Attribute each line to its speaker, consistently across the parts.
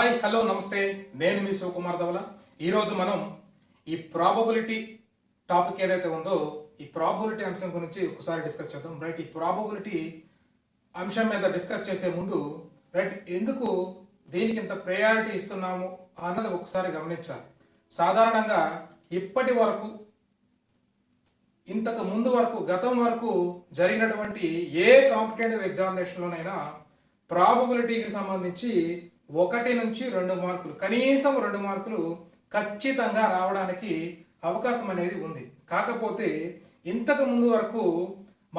Speaker 1: Hi hello నమస్తే, నేను మీ శివకుమార్ ధవల. ఈరోజు మనం ఈ ప్రాబబిలిటీ టాపిక్ ఏదైతే ఉందో ఈ ప్రాబబిలిటీ అంశం గురించి ఒకసారి డిస్కస్ చేద్దాం. రైట్, ఈ ప్రాబబిలిటీ అంశం మీద డిస్కస్ చేసే ముందు రైట్ ఎందుకు దీనికి ఇంత ప్రయారిటీ ఇస్తున్నాము అన్నది ఒకసారి గమనించాలి. సాధారణంగా ఇప్పటి వరకు ఇంతకు ముందు వరకు గతం వరకు జరిగినటువంటి ఏ కాంపిటేటివ్ ఎగ్జామినేషన్లోనైనా ప్రాబబిలిటీకి సంబంధించి 1 నుంచి 2 మార్కులు, కనీసం 2 మార్కులు ఖచ్చితంగా రావడానికి అవకాశం అనేది ఉంది. కాకపోతే ఇంతకు ముందు వరకు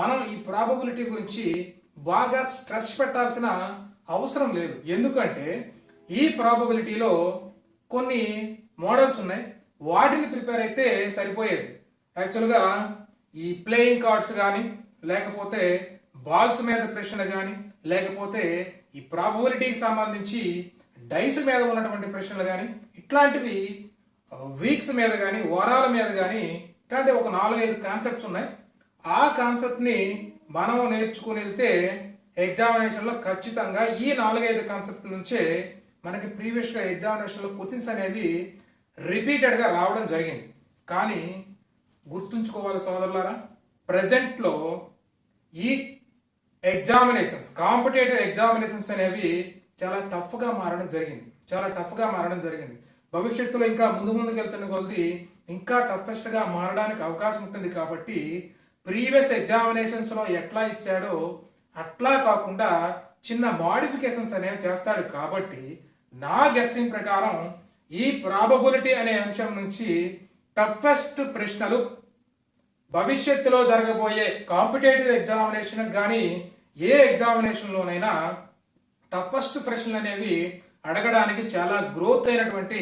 Speaker 1: మనం ఈ ప్రాబబిలిటీ గురించి బాగా స్ట్రెస్ పెట్టాల్సిన అవసరం లేదు. ఎందుకంటే ఈ ప్రాబబిలిటీలో కొన్ని మోడల్స్ ఉన్నాయి, వాటిని ప్రిపేర్ అయితే సరిపోయేది. యాక్చువల్గా ఈ ప్లేయింగ్ కార్డ్స్ కానీ, లేకపోతే బాల్స్ మీద ప్రశ్న కానీ, లేకపోతే ఈ ప్రాబబిలిటీకి సంబంధించి డైస్ మీద ఉన్నటువంటి ప్రశ్నలు కానీ, ఇట్లాంటివి వీక్స్ మీద కానీ, వారాల మీద కానీ, ఇట్లాంటి ఒక 4-5 కాన్సెప్ట్స్ ఉన్నాయి. ఆ కాన్సెప్ట్ని మనం నేర్చుకుని వెళ్తే ఎగ్జామినేషన్లో ఖచ్చితంగా ఈ 4-5 కాన్సెప్ట్ నుంచే మనకి ప్రీవియస్గా ఎగ్జామినేషన్లో క్వశ్చన్స్ అనేవి రిపీటెడ్గా రావడం జరిగింది. కానీ గుర్తుంచుకోవాలి సోదరులారా, ప్రజెంట్లో ఈ ఎగ్జామినేషన్స్, కాంపిటేటివ్ ఎగ్జామినేషన్స్ అనేవి చాలా టఫ్గా మారడం జరిగింది. భవిష్యత్తులో ఇంకా ముందుకు వెళ్తున్న కొద్ది ఇంకా టఫెస్ట్గా మారడానికి అవకాశం ఉంటుంది. కాబట్టి ప్రీవియస్ ఎగ్జామినేషన్స్లో ఎట్లా ఇచ్చాడో అట్లా కాకుండా చిన్న మాడిఫికేషన్స్ అనేవి చేస్తాడు. కాబట్టి నా గెస్సింగ్ ప్రకారం ఈ ప్రాబబిలిటీ అనే అంశం నుంచి టఫెస్ట్ ప్రశ్నలు భవిష్యత్తులో జరగబోయే కాంపిటేటివ్ ఎగ్జామినేషన్ కానీ ఏ ఎగ్జామినేషన్లోనైనా టఫెస్ట్ ప్రశ్నలు అనేవి అడగడానికి చాలా గ్రోత్ అయినటువంటి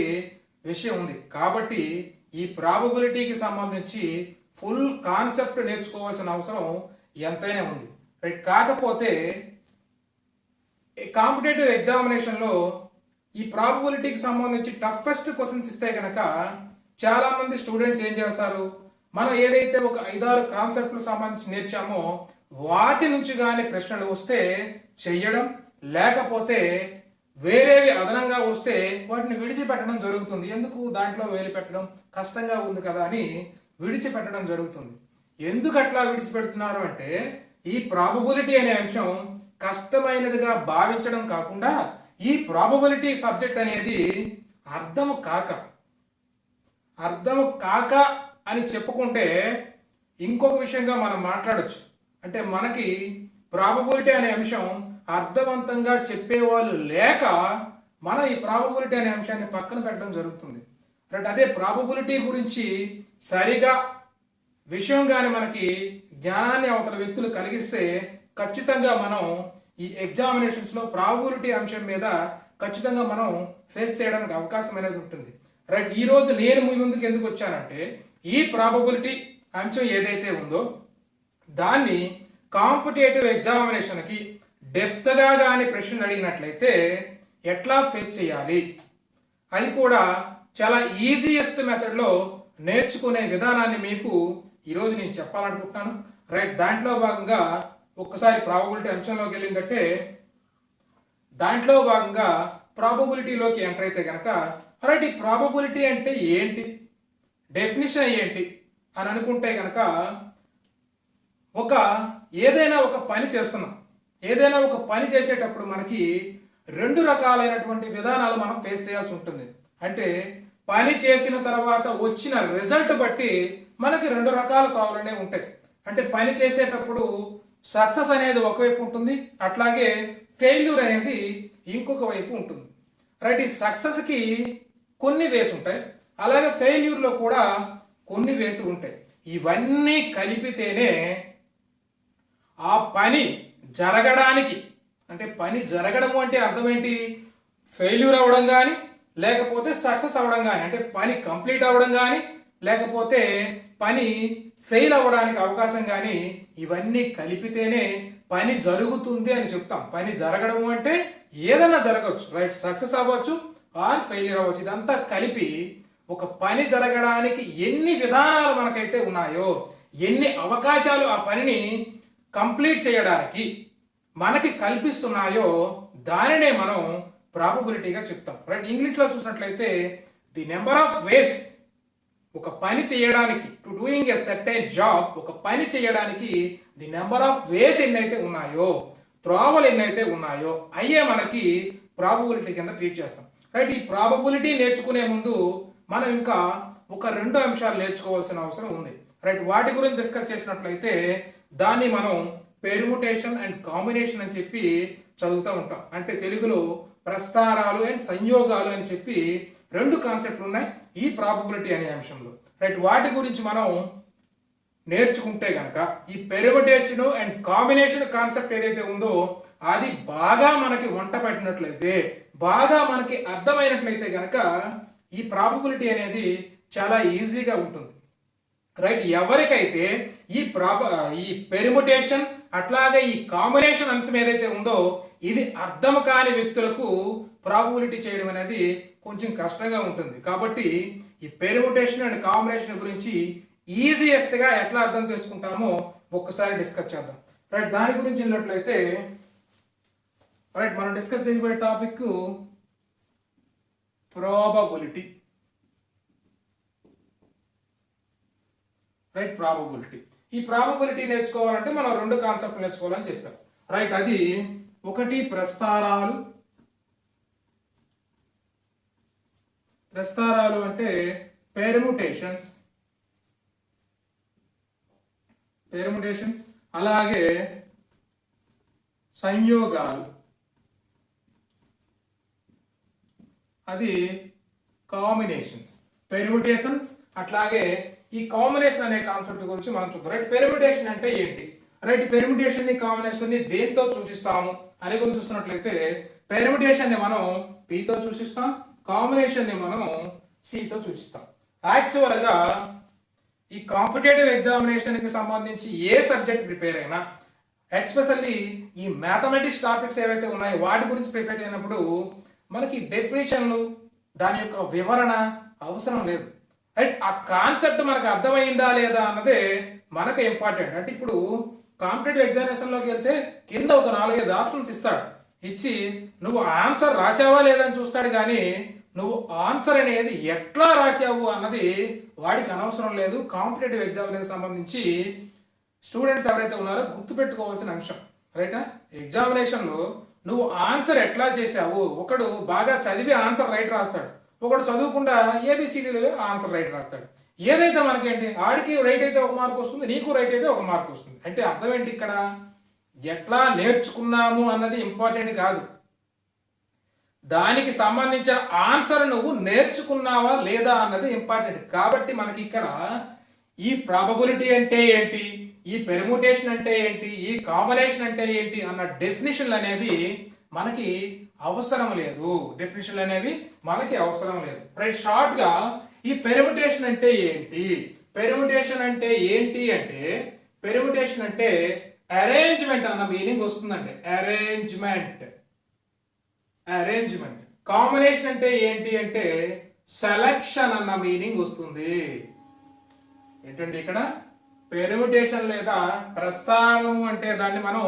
Speaker 1: విషయం ఉంది. కాబట్టి ఈ ప్రాబబిలిటీకి సంబంధించి ఫుల్ కాన్సెప్ట్ నేర్చుకోవాల్సిన అవసరం ఎంతైనా ఉంది. రైట్, కాకపోతే కాంపిటేటివ్ ఎగ్జామినేషన్లో ఈ ప్రాబబిలిటీకి సంబంధించి టఫెస్ట్ క్వశ్చన్స్ ఇస్తే కనుక చాలామంది స్టూడెంట్స్ ఏం చేస్తారు, మనం ఏదైతే ఒక 5-6 కాన్సెప్ట్లు సంబంధించి నేర్చామో వాటి నుంచి కానీ ప్రశ్నలు వస్తే చెయ్యడం, లేకపోతే వేరేవి అదనంగా వస్తే వాటిని విడిచిపెట్టడం జరుగుతుంది. ఎందుకు దాంట్లో వేలు పెట్టడం కష్టంగా ఉంది కదా అని విడిచిపెట్టడం జరుగుతుంది. ఎందుకు అట్లా విడిచిపెడుతున్నారు అంటే ఈ ప్రాబబిలిటీ అనే అంశం కష్టమైనదిగా భావించడం కాకుండా ఈ ప్రాబబిలిటీ సబ్జెక్ట్ అనేది అర్థము కాక అని చెప్పుకుంటే ఇంకొక విషయంగా మనం మాట్లాడచ్చు. అంటే మనకి ప్రాబబిలిటీ అనే అంశం అర్థవంతంగా చెప్పేవాళ్ళు లేక మనం ఈ ప్రాబబిలిటీ అనే అంశాన్ని పక్కన పెట్టడం జరుగుతుంది. రైట్, అదే ప్రాబబిలిటీ గురించి సరిగా విషయం కానీ మనకి జ్ఞానాన్ని అవతల వ్యక్తులు కలిగిస్తే ఖచ్చితంగా మనం ఈ ఎగ్జామినేషన్స్లో ప్రాబబిలిటీ అంశం మీద ఖచ్చితంగా మనం ఫేస్ చేయడానికి అవకాశం అనేది ఉంటుంది. రైట్, ఈరోజు నేను మీ ముందుకు ఎందుకు వచ్చానంటే ఈ ప్రాబబిలిటీ అంశం ఏదైతే ఉందో దాన్ని కాంపిటేటివ్ ఎగ్జామినేషన్కి డెప్త్గా కానీ ప్రశ్నలు అడిగినట్లయితే ఎట్లా ఫేస్ చేయాలి, అది కూడా చాలా ఈజియెస్ట్ మెథడ్లో నేర్చుకునే విధానాన్ని మీకు ఈరోజు నేను చెప్పాలనుకుంటున్నాను. రైట్, దాంట్లో భాగంగా ఒక్కసారి ప్రాబబిలిటీ అంశంలోకి వెళ్ళిందంటే దాంట్లో భాగంగా ప్రాబబిలిటీలోకి ఎంటర్ అయితే కనుక రైట్, ఈ ప్రాబబిలిటీ అంటే ఏంటి, డెఫినిషన్ ఏంటి అని అనుకుంటే కనుక ఏదైనా ఒక పని చేస్తున్నాం, ఏదైనా ఒక పని చేసేటప్పుడు మనకి 2 రకాలైనటువంటి విధానాలు మనం ఫేస్ చేయాల్సి ఉంటుంది. అంటే పని చేసిన తర్వాత వచ్చిన రిజల్ట్ బట్టి మనకి 2 రకాల తావులనే ఉంటాయి. అంటే పని చేసేటప్పుడు సక్సెస్ అనేది ఒకవైపు ఉంటుంది, అట్లాగే ఫెయిల్యూర్ అనేది ఇంకొక వైపు ఉంటుంది. రైట్, ఈ సక్సెస్కి కొన్ని వేస్ ఉంటాయి, అలాగే ఫెయిల్యూర్లో కూడా కొన్ని వేస్ ఉంటాయి. ఇవన్నీ కలిపితేనే ఆ పని జరగడానికి, అంటే పని జరగడము అంటే అర్థం ఏంటి, ఫెయిల్యూర్ అవ్వడం కానీ లేకపోతే సక్సెస్ అవ్వడం కానీ, అంటే పని కంప్లీట్ అవ్వడం కానీ లేకపోతే పని ఫెయిల్ అవ్వడానికి అవకాశం కానీ, ఇవన్నీ కలిపితేనే పని జరుగుతుంది అని చెప్తాం. పని జరగడం అంటే ఏదైనా జరగవచ్చు, రైట్, సక్సెస్ అవ్వచ్చు ఆర్ ఫెయిల్యూర్ అవ్వచ్చు. ఇదంతా కలిపి ఒక పని జరగడానికి ఎన్ని విధానాలు మనకైతే ఉన్నాయో, ఎన్ని అవకాశాలు ఆ పనిని కంప్లీట్ చేయడానికి మనకి కల్పిస్తున్నాయో దానినే మనం ప్రాబబిలిటీగా చెప్తాం. రైట్, ఇంగ్లీష్లో చూసినట్లయితే ది నెంబర్ ఆఫ్ వేస్, ఒక పని చేయడానికి, to doing a certain job, ఒక పని చేయడానికి ది నెంబర్ ఆఫ్ వేస్ ఎన్నైతే ఉన్నాయో, త్రోవలు ఎన్నైతే ఉన్నాయో అయ్యే మనకి ప్రాబబిలిటీ కింద ట్రీట్ చేస్తాం. రైట్, ఈ ప్రాబబిలిటీ నేర్చుకునే ముందు మనం ఇంకా ఒక 2 అంశాలు నేర్చుకోవాల్సిన అవసరం ఉంది. రైట్, వాటి గురించి డిస్కస్ చేసినట్లయితే దాన్ని మనం పెర్ముటేషన్ అండ్ కాంబినేషన్ అని చెప్పి చదువుతూ ఉంటాం. అంటే తెలుగులో ప్రస్తారాలు అండ్ సంయోగాలు అని చెప్పి 2 కాన్సెప్ట్లు ఉన్నాయి ఈ ప్రాబబిలిటీ అనే అంశంలో. రైట్, వాటి గురించి మనం నేర్చుకుంటే కనుక ఈ పెర్ముటేషన్ అండ్ కాంబినేషన్ కాన్సెప్ట్ ఏదైతే ఉందో అది బాగా మనకి వంట పెట్టినట్లయితే, బాగా మనకి అర్థమైనట్లయితే కనుక ఈ ప్రాబబిలిటీ అనేది చాలా ఈజీగా ఉంటుంది. రైట్, ఎవరికైతే ఈ పెర్ముటేషన్ అట్లాగే ఈ కాంబినేషన్ అంశం ఏదైతే ఉందో ఇది అర్థం కాని వ్యక్తులకు ప్రాబబిలిటీ చేయడం అనేది కొంచెం కష్టంగా ఉంటుంది. కాబట్టి ఈ పెర్ముటేషన్ అండ్ కాంబినేషన్ గురించి ఈజియెస్ట్ గా ఎట్లా అర్థం చేసుకుంటామో ఒక్కసారి డిస్కస్ చేద్దాం. రైట్, దాని గురించి వెళ్ళినట్లయితే రైట్, మనం డిస్కస్ చేయబోయే టాపిక్ ప్రాబబిలిటీ. Right, probability. ఈ ప్రాబబిలిటీ నేర్చుకోవాలంటే మనం 2 కాన్సెప్ట్ నేర్చుకోవాలని చెప్పాం. రైట్, అది ఒకటి ప్రస్తారాలు అంటే పెర్ముటేషన్స్, అలాగే సంయోగాలు, అది కాంబినేషన్స్. పెర్ముటేషన్స్ అట్లాగే ఈ కాంబినేషన్ అనే కాన్సెప్ట్ గురించి మనం చూద్దాం. రైట్, పెర్ముటేషన్ అంటే ఏంటి? రైట్, పెర్ముటేషన్ ని కాంబినేషన్ ని దేంతో సూచిస్తాము అనే గురించి చూస్తున్నట్లయితే పెర్ముటేషన్ ని మనం P తో సూచిస్తాం, కాంబినేషన్ ని మనం C తో సూచిస్తాం. యాక్చువల్ గా ఈ కాంపిటేటివ్ ఎగ్జామినేషన్ కి సంబంధించి ఏ సబ్జెక్ట్ ప్రిపేర్ అయినా, ఎస్పెషల్లీ ఈ మ్యాథమెటిక్స్ టాపిక్స్ ఏవైతే ఉన్నాయో వాటి గురించి ప్రిపేర్ అయినప్పుడు మనకి డెఫినేషన్లు, దాని యొక్క వివరణ అవసరం లేదు. రైట్, ఆ కాన్సెప్ట్ మనకు అర్థమైందా లేదా అన్నదే మనకు ఇంపార్టెంట్. అంటే ఇప్పుడు కాంపిటేటివ్ ఎగ్జామినేషన్లోకి వెళ్తే కింద ఒక 4-5 ఆప్షన్స్ ఇస్తాడు, ఇచ్చి నువ్వు ఆన్సర్ రాసావా లేదని చూస్తాడు, కానీ నువ్వు ఆన్సర్ అనేది ఎట్లా రాసావు అన్నది వాడికి అనవసరం లేదు. కాంపిటేటివ్ ఎగ్జామినేషన్ సంబంధించి స్టూడెంట్స్ ఎవరైతే ఉన్నారో గుర్తుపెట్టుకోవాల్సిన అంశం. రైటా, ఎగ్జామినేషన్లో నువ్వు ఆన్సర్ ఎట్లా చేసావు, ఒకడు బాగా చదివి ఆన్సర్ రైట్ రాస్తాడు, ఒకడు చదువుకుండా ఏబిసిడీలో ఆన్సర్ రైట్ రాస్తాడు. ఏదైతే మనకేంటి, ఆడికి రైట్ అయితే 1 మార్క్ వస్తుంది, నీకు రైట్ అయితే 1 మార్క్ వస్తుంది. అంటే అర్థం ఏంటి, ఇక్కడ ఎట్లా నేర్చుకున్నాము అన్నది ఇంపార్టెంట్ కాదు, దానికి సంబంధించిన ఆన్సర్ నువ్వు నేర్చుకున్నావా లేదా అన్నది ఇంపార్టెంట్. కాబట్టి మనకి ఇక్కడ ఈ ప్రాబబిలిటీ అంటే ఏంటి, ఈ పెర్ముటేషన్ అంటే ఏంటి, ఈ కాంబినేషన్ అంటే ఏంటి అన్న డెఫినేషన్లు అనేవి మనకి అవసరం లేదు. రైట్, షార్ట్ గా ఈ పెర్ముటేషన్ అంటే ఏంటి? పెర్ముటేషన్ అంటే అరేంజ్మెంట్ అన్న మీనింగ్ వస్తుందండి. అరేంజ్మెంట్. కాంబినేషన్ అంటే ఏంటి అంటే సెలక్షన్ అన్న మీనింగ్ వస్తుంది. ఏంటంటే ఇక్కడ పెర్ముటేషన్ లేదా ప్రస్థానం అంటే దాన్ని మనం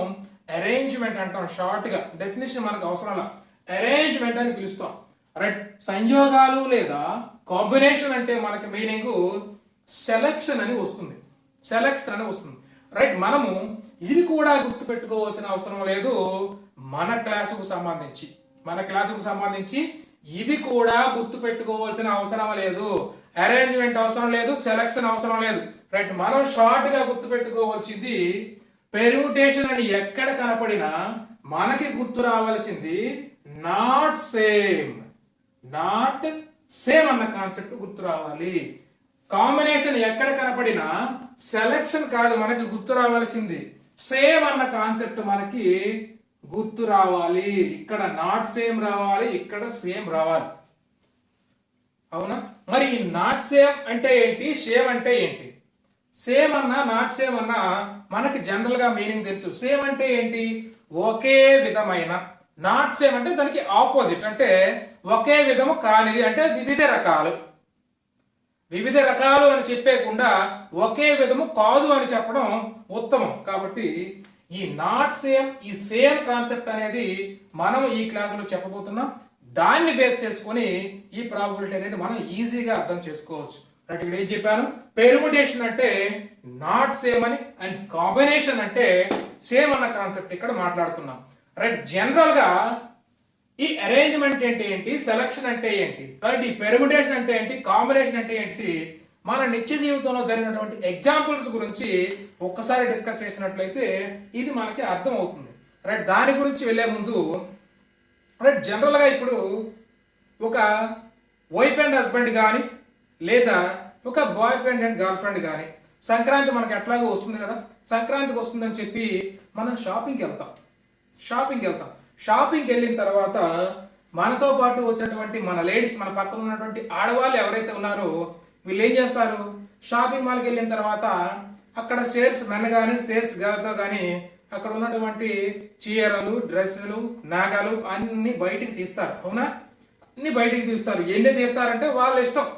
Speaker 1: అరేంజ్మెంట్ అంటాం. షార్ట్ గా డెఫినేషన్ మనకు అవసరం లేదు, అరేంజ్మెంట్ అని పిలుస్తాం. రైట్, సంయోగాలు లేదా కాంబినేషన్ అంటే మనకి మీనింగ్ సెలక్షన్ అని వస్తుంది. రైట్, మనము ఇది కూడా గుర్తు పెట్టుకోవాల్సిన అవసరం లేదు. మన క్లాసుకు సంబంధించి ఇవి కూడా గుర్తు పెట్టుకోవాల్సిన అవసరం లేదు. అరేంజ్మెంట్ అవసరం లేదు, సెలక్షన్ అవసరం లేదు. రైట్, మనం షార్ట్ గా గుర్తు పెట్టుకోవాల్సింది పెర్ముటేషన్ అని ఎక్కడ కనపడినా మనకి గుర్తు రావాల్సింది నాట్ సేమ్ అన్న కాన్సెప్ట్ గుర్తు రావాలి. కాంబినేషన్ ఎక్కడ కనపడినా సెలక్షన్ కాదు మనకి గుర్తు రావాల్సింది, సేమ్ అన్న కాన్సెప్ట్ మనకి గుర్తు రావాలి. ఇక్కడ నాట్ సేమ్ రావాలి, ఇక్కడ సేమ్ రావాలి. అవునా? మరి ఈ నాట్ సేమ్ అంటే ఏంటి, సేమ్ అంటే ఏంటి? సేమ్ అన్నా నాట్ సేమ్ అన్నా మనకి జనరల్ గా మీనింగ్ తెలుసు. సేమ్ అంటే ఏంటి, ఒకే విధమైన. నాట్ సేమ్ అంటే దానికి ఆపోజిట్, అంటే ఒకే విధము కానిది, అంటే వివిధ రకాలు అని చెప్పేకుండా ఒకే విధము కాదు అని చెప్పడం ఉత్తమం. కాబట్టి ఈ నాట్ సేమ్, ఈ సేమ్ కాన్సెప్ట్ అనేది మనం ఈ క్లాసులో చెప్పబోతున్నాం. దాన్ని బేస్ చేసుకొని ఈ ప్రాబబిలిటీ అనేది మనం ఈజీగా అర్థం చేసుకోవచ్చు. రైట్, ఇక్కడ ఏం చెప్పాను, పెర్ముటేషన్ అంటే నాట్ సేమ్ అని అండ్ కాంబినేషన్ అంటే సేమ్ అన్న కాన్సెప్ట్ ఇక్కడ మాట్లాడుతున్నాం. రైట్, జనరల్ గా ఈ అరేంజ్మెంట్ అంటే ఏంటి, సెలక్షన్ అంటే ఏంటి, రైట్, ఈ పెర్ముటేషన్ అంటే ఏంటి, కాంబినేషన్ అంటే ఏంటి, మన నిత్య జీవితంలో జరిగినటువంటి ఎగ్జాంపుల్స్ గురించి ఒక్కసారి డిస్కస్ చేసినట్లయితే ఇది మనకి అర్థం అవుతుంది. రైట్, దాని గురించి వెళ్ళే ముందు రైట్, జనరల్గా ఇప్పుడు ఒక వైఫ్ అండ్ హస్బెండ్ కానీ లేదా ఒక boy friend and girl friend కానీ సంక్రాంతి మనకి ఎట్లాగో వస్తుంది కదా, సంక్రాంతికి వస్తుందని చెప్పి మనం షాపింగ్కి వెళ్తాం. షాపింగ్కి వెళ్ళిన తర్వాత మనతో పాటు వచ్చినటువంటి మన లేడీస్, మన పక్కన ఉన్నటువంటి ఆడవాళ్ళు ఎవరైతే ఉన్నారో వీళ్ళు ఏం చేస్తారు, షాపింగ్ మాల్కి వెళ్ళిన తర్వాత అక్కడ సేల్స్ మెన్ కానీ సేల్స్ గర్ల్తో కానీ అక్కడ ఉన్నటువంటి చీరలు, డ్రెస్సులు, నాగాలు అన్ని బయటికి తీస్తారు. అవునా, అన్ని బయటికి తీస్తారు. ఎన్ని తీస్తారంటే వాళ్ళ ఇష్టం,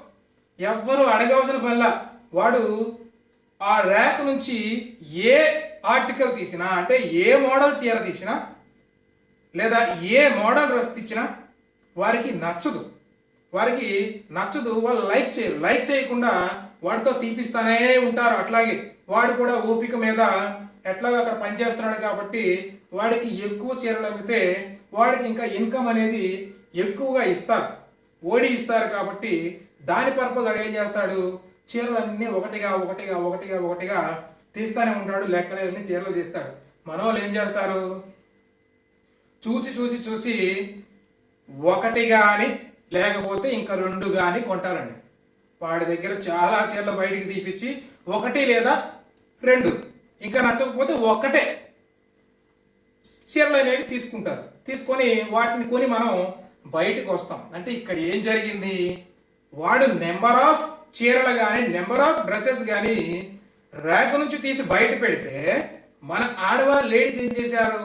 Speaker 1: ఎవ్వరు అడగవలసిన పనిలా. వాడు ఆ ర్యాక్ నుంచి ఏ ఆర్టికల్ తీసినా, అంటే ఏ మోడల్ చీర తీసినా లేదా ఏ మోడల్ డ్రెస్ తెచ్చినా వారికి నచ్చదు, వాళ్ళు లైక్ చేయకుండా వాడితో తీపిస్తానే ఉంటారు. అట్లాగే వాడు కూడా ఓపిక మీద ఎట్లాగో అక్కడ పనిచేస్తున్నాడు కాబట్టి వాడికి ఎక్కువ చీరలు అమ్మితే వాడికి ఇంకా ఇన్కమ్ అనేది ఎక్కువగా ఇస్తారు కాబట్టి దాని పర్పస్ వాడు ఏం చేస్తాడు, చీరలన్నీ ఒకటిగా తీస్తానే ఉంటాడు, లెక్కలేని చీరలు తీస్తాడు. మనోళ్ళు ఏం చేస్తారు, చూసి ఒకటి కానీ లేకపోతే ఇంకా 2 కానీ కొంటారండి. వాడి దగ్గర చాలా చీరలు బయటికి తీపిచ్చి 1 లేదా 2 ఇంకా నచ్చకపోతే ఒక్కటే చీరలు అనేవి తీసుకొని వాటిని కొని మనం బయటకు వస్తాం. అంటే ఇక్కడ ఏం జరిగింది, వాడు నెంబర్ ఆఫ్ చీరలు కానీ నెంబర్ ఆఫ్ డ్రెస్సెస్ కానీ ర్యాక్ నుంచి తీసి బయట పెడితే మన ఆడవాళ్ళు లేడీస్ ఏం చేశారు,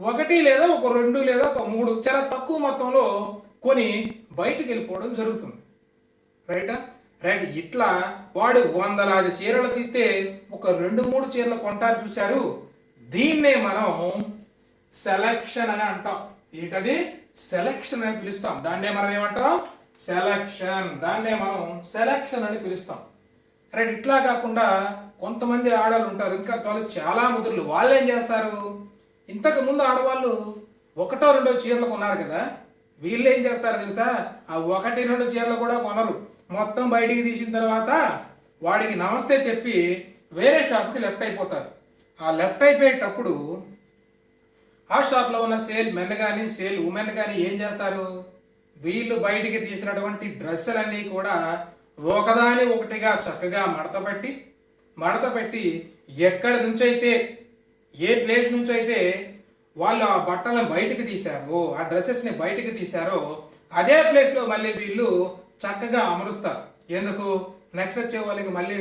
Speaker 1: 1 లేదా 2 లేదా 3 చాలా తక్కువ మొత్తంలో కొని బయటికి వెళ్ళిపోవడం జరుగుతుంది. రైట్, ఇట్లా వాడు 100 చీరలు తీస్తే ఒక 2-3 చీరలు కొంటారు చూశారు, దీన్నే మనం సెలక్షన్ అని అంటాం. ఏంటది, సెలక్షన్ అని పిలుస్తాం. దాన్నే మనం ఏమంటాం, సెలక్షన్ అని పిలుస్తాం. రైట్, ఇట్లా కాకుండా కొంతమంది ఆడవాళ్ళు ఉంటారు, ఇంకా వాళ్ళు చాలా ముదురులు. వాళ్ళు ఏం చేస్తారు, ఇంతకు ముందు ఆడవాళ్ళు 1-2 చీరలు కొన్నారు కదా, వీళ్ళు ఏం చేస్తారు తెలుసా, ఆ 1-2 చీరలు కూడా కొనరు, మొత్తం బయటికి తీసిన తర్వాత వాడికి నమస్తే చెప్పి వేరే షాప్కి లెఫ్ట్ అయిపోతారు. ఆ లెఫ్ట్ అయిపోయేటప్పుడు ఆ షాప్లో ఉన్న సేల్ మెన్ కానీ సేల్ ఉమెన్ కానీ ఏం చేస్తారు, వీళ్ళు బయటికి తీసినటువంటి డ్రెస్సులన్నీ కూడా ఒకదాని ఒకటిగా చక్కగా మడత పెట్టి ఎక్కడి నుంచి అయితే ఏ ప్లేస్ నుంచి అయితే వాళ్ళు ఆ బట్టలను బయటికి తీశారో, ఆ డ్రెస్సెస్ని బయటికి తీశారో అదే ప్లేస్లో మళ్ళీ వీళ్ళు చక్కగా అమరుస్తారు. ఎందుకు, నెక్స్ట్ వచ్చే వాళ్ళకి మళ్ళీ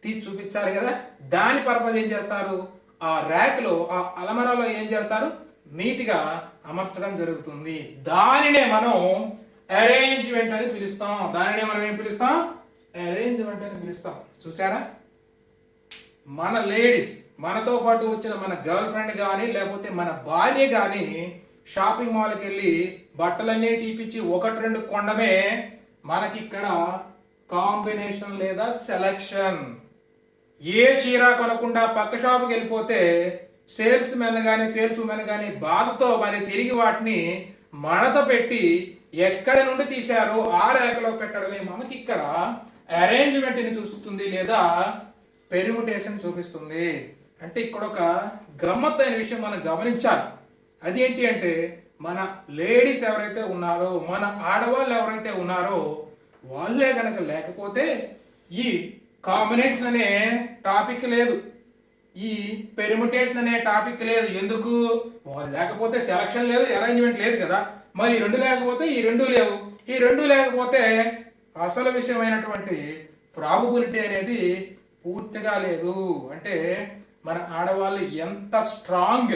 Speaker 1: తీసి చూపించాలి కదా. దాని పర్పస్ ఏం చేస్తారు, ఆ ర్యాక్లో ఆ అలమరాలో ఏం చేస్తారు, నీట్గా అమర్చడం జరుగుతుంది. దానినే మనం అరేంజ్మెంట్ అని పిలుస్తాం. అరేంజ్మెంట్ అని పిలుస్తాం. చూసారా, మన లేడీస్, మనతో పాటు వచ్చిన మన గర్ల్ ఫ్రెండ్ కానీ లేకపోతే మన భార్య కానీ షాపింగ్ మాల్కి వెళ్ళి బట్టలన్నీ తీపిచ్చి 1-2 కొండమే మనకి ఇక్కడ కాంబినేషన్ లేదా సెలక్షన్. ఏ చీర కొనకుండా పక్క షాపుకి వెళ్ళిపోతే సేల్స్ మెన్ కానీ సేల్స్ ఉమెన్ కానీ బాధతో మరి తిరిగి వాటిని మడత పెట్టి ఎక్కడి నుండి తీశారో ఆ రేఖలో పెట్టడమే మనకి ఇక్కడ అరేంజ్మెంట్ని చూస్తుంది లేదా పెర్ముటేషన్ చూపిస్తుంది. అంటే ఇక్కడ ఒక గమ్మత్తైన విషయం మనం గమనించాలి. అదేంటి అంటే, మన లేడీస్ ఎవరైతే ఉన్నారో, మన ఆడవాళ్ళు ఎవరైతే ఉన్నారో వాళ్ళే కనుక లేకపోతే ఈ కాంబినేషన్ అనే టాపిక్ లేదు, ఈ పెర్ముటేషన్ అనే టాపిక్ లేదు. ఎందుకు, వాళ్ళు లేకపోతే సెలక్షన్ లేదు, అరేంజ్మెంట్ లేదు కదా. మరి ఈ 2 లేకపోతే ఈ 2 లేవు, ఈ 2 లేకపోతే అసలు విషయమైనటువంటి ప్రాబబిలిటీ అనేది పూర్తిగా లేదు. అంటే మన ఆడవాళ్ళు ఎంత స్ట్రాంగ్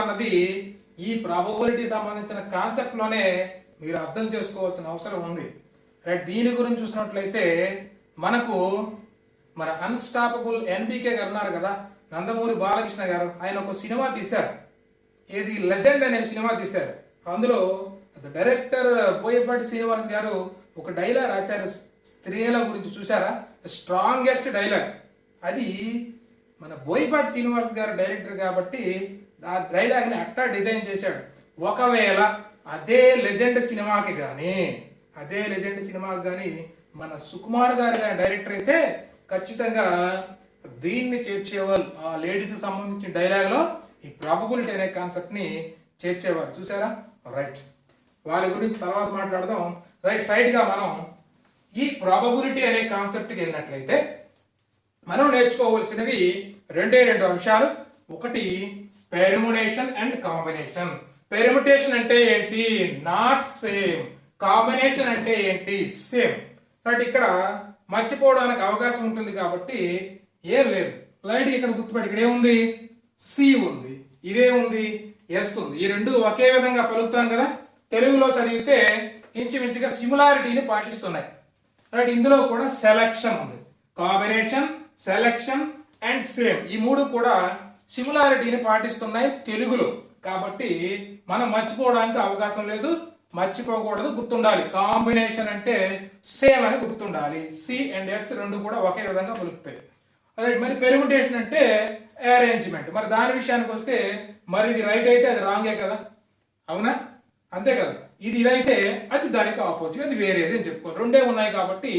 Speaker 1: అన్నది ఈ ప్రాబబిలిటీ సంబంధించిన కాన్సెప్ట్లోనే మీరు అర్థం చేసుకోవాల్సిన అవసరం ఉంది. రైట్, దీని గురించి చూసినట్లయితే మనకు మన అన్స్టాపబుల్ ఎన్బికే గారు ఉన్నారు కదా, నందమూరి బాలకృష్ణ గారు, ఆయన ఒక సినిమా తీశారు. ఏది లెజెండ్ అనే సినిమా తీశారు. అందులో డైరెక్టర్ బోయపాటి శ్రీనివాస్ గారు ఒక డైలాగ్ రాశారు స్త్రీల గురించి, చూసారా? స్ట్రాంగెస్ట్ డైలాగ్ అది. మన బోయపాటి శ్రీనివాస్ గారు డైరెక్టర్ కాబట్టి ఆ డైలాగ్ని అట్టా డిజైన్ చేశాడు. ఒకవేళ అదే లెజెండ్ సినిమాకి కానీ మన సుకుమార్ గారు డైరెక్టర్ అయితే ఖచ్చితంగా దీన్ని చేర్చేవాళ్ళు. ఆ లేడీకి సంబంధించిన డైలాగ్లో ఈ ప్రాబబిలిటీ అనే కాన్సెప్ట్ని చేర్చేవారు. చూసారా? రైట్, వాళ్ళ గురించి తర్వాత మాట్లాడదాం. రైట్గా మనం ఈ ప్రాబబిలిటీ అనే కాన్సెప్ట్కి వెళ్ళినట్లయితే మనం నేర్చుకోవాల్సినవి రెండు అంశాలు. ఒకటి పెర్ముటేషన్ అండ్ కాంబినేషన్. పెర్ముటేషన్ అంటే ఏంటి? Not same. కాంబినేషన్ అంటే ఏంటి? సేమ్. రైట్, ఇక్కడ మర్చిపోవడానికి అవకాశం ఉంటుంది కాబట్టి ఏం లేదు. లైట్ ఇక్కడ గుర్తుపెట్టి, ఇక్కడ ఏముంది? సి ఉంది, ఇదే ఉంది, ఎస్ ఉంది. ఈ రెండు ఒకే విధంగా పలుకుతాం కదా. తెలుగులో చదివితే ఇంచుమించుగా సిమిలారిటీని పాటిస్తున్నాయి. రైట్, ఇందులో కూడా సెలక్షన్ ఉంది. కాంబినేషన్, సెలక్షన్ అండ్ సేమ్, ఈ మూడు కూడా సిమిలారిటీని పాటిస్తున్నాయి తెలుగులో. కాబట్టి మనం మర్చిపోవడానికి అవకాశం లేదు, మర్చిపోకూడదు, గుర్తుండాలి. కాంబినేషన్ అంటే సేమ్ అని గుర్తుండాలి. సి అండ్ ఎస్ రెండు కూడా ఒకే విధంగా పలుకుతాయి. రైట్, మరి పెర్ముటేషన్ అంటే అరేంజ్మెంట్. మరి దాని విషయానికి వస్తే మరి ఇది రైట్ అయితే అది రాంగే కదా, అవునా? అంతే కదా. ఇదైతే అది దానికి ఆపోజిట్, అది వేరేది అని చెప్పుకోవాలి. రెండే ఉన్నాయి కాబట్టి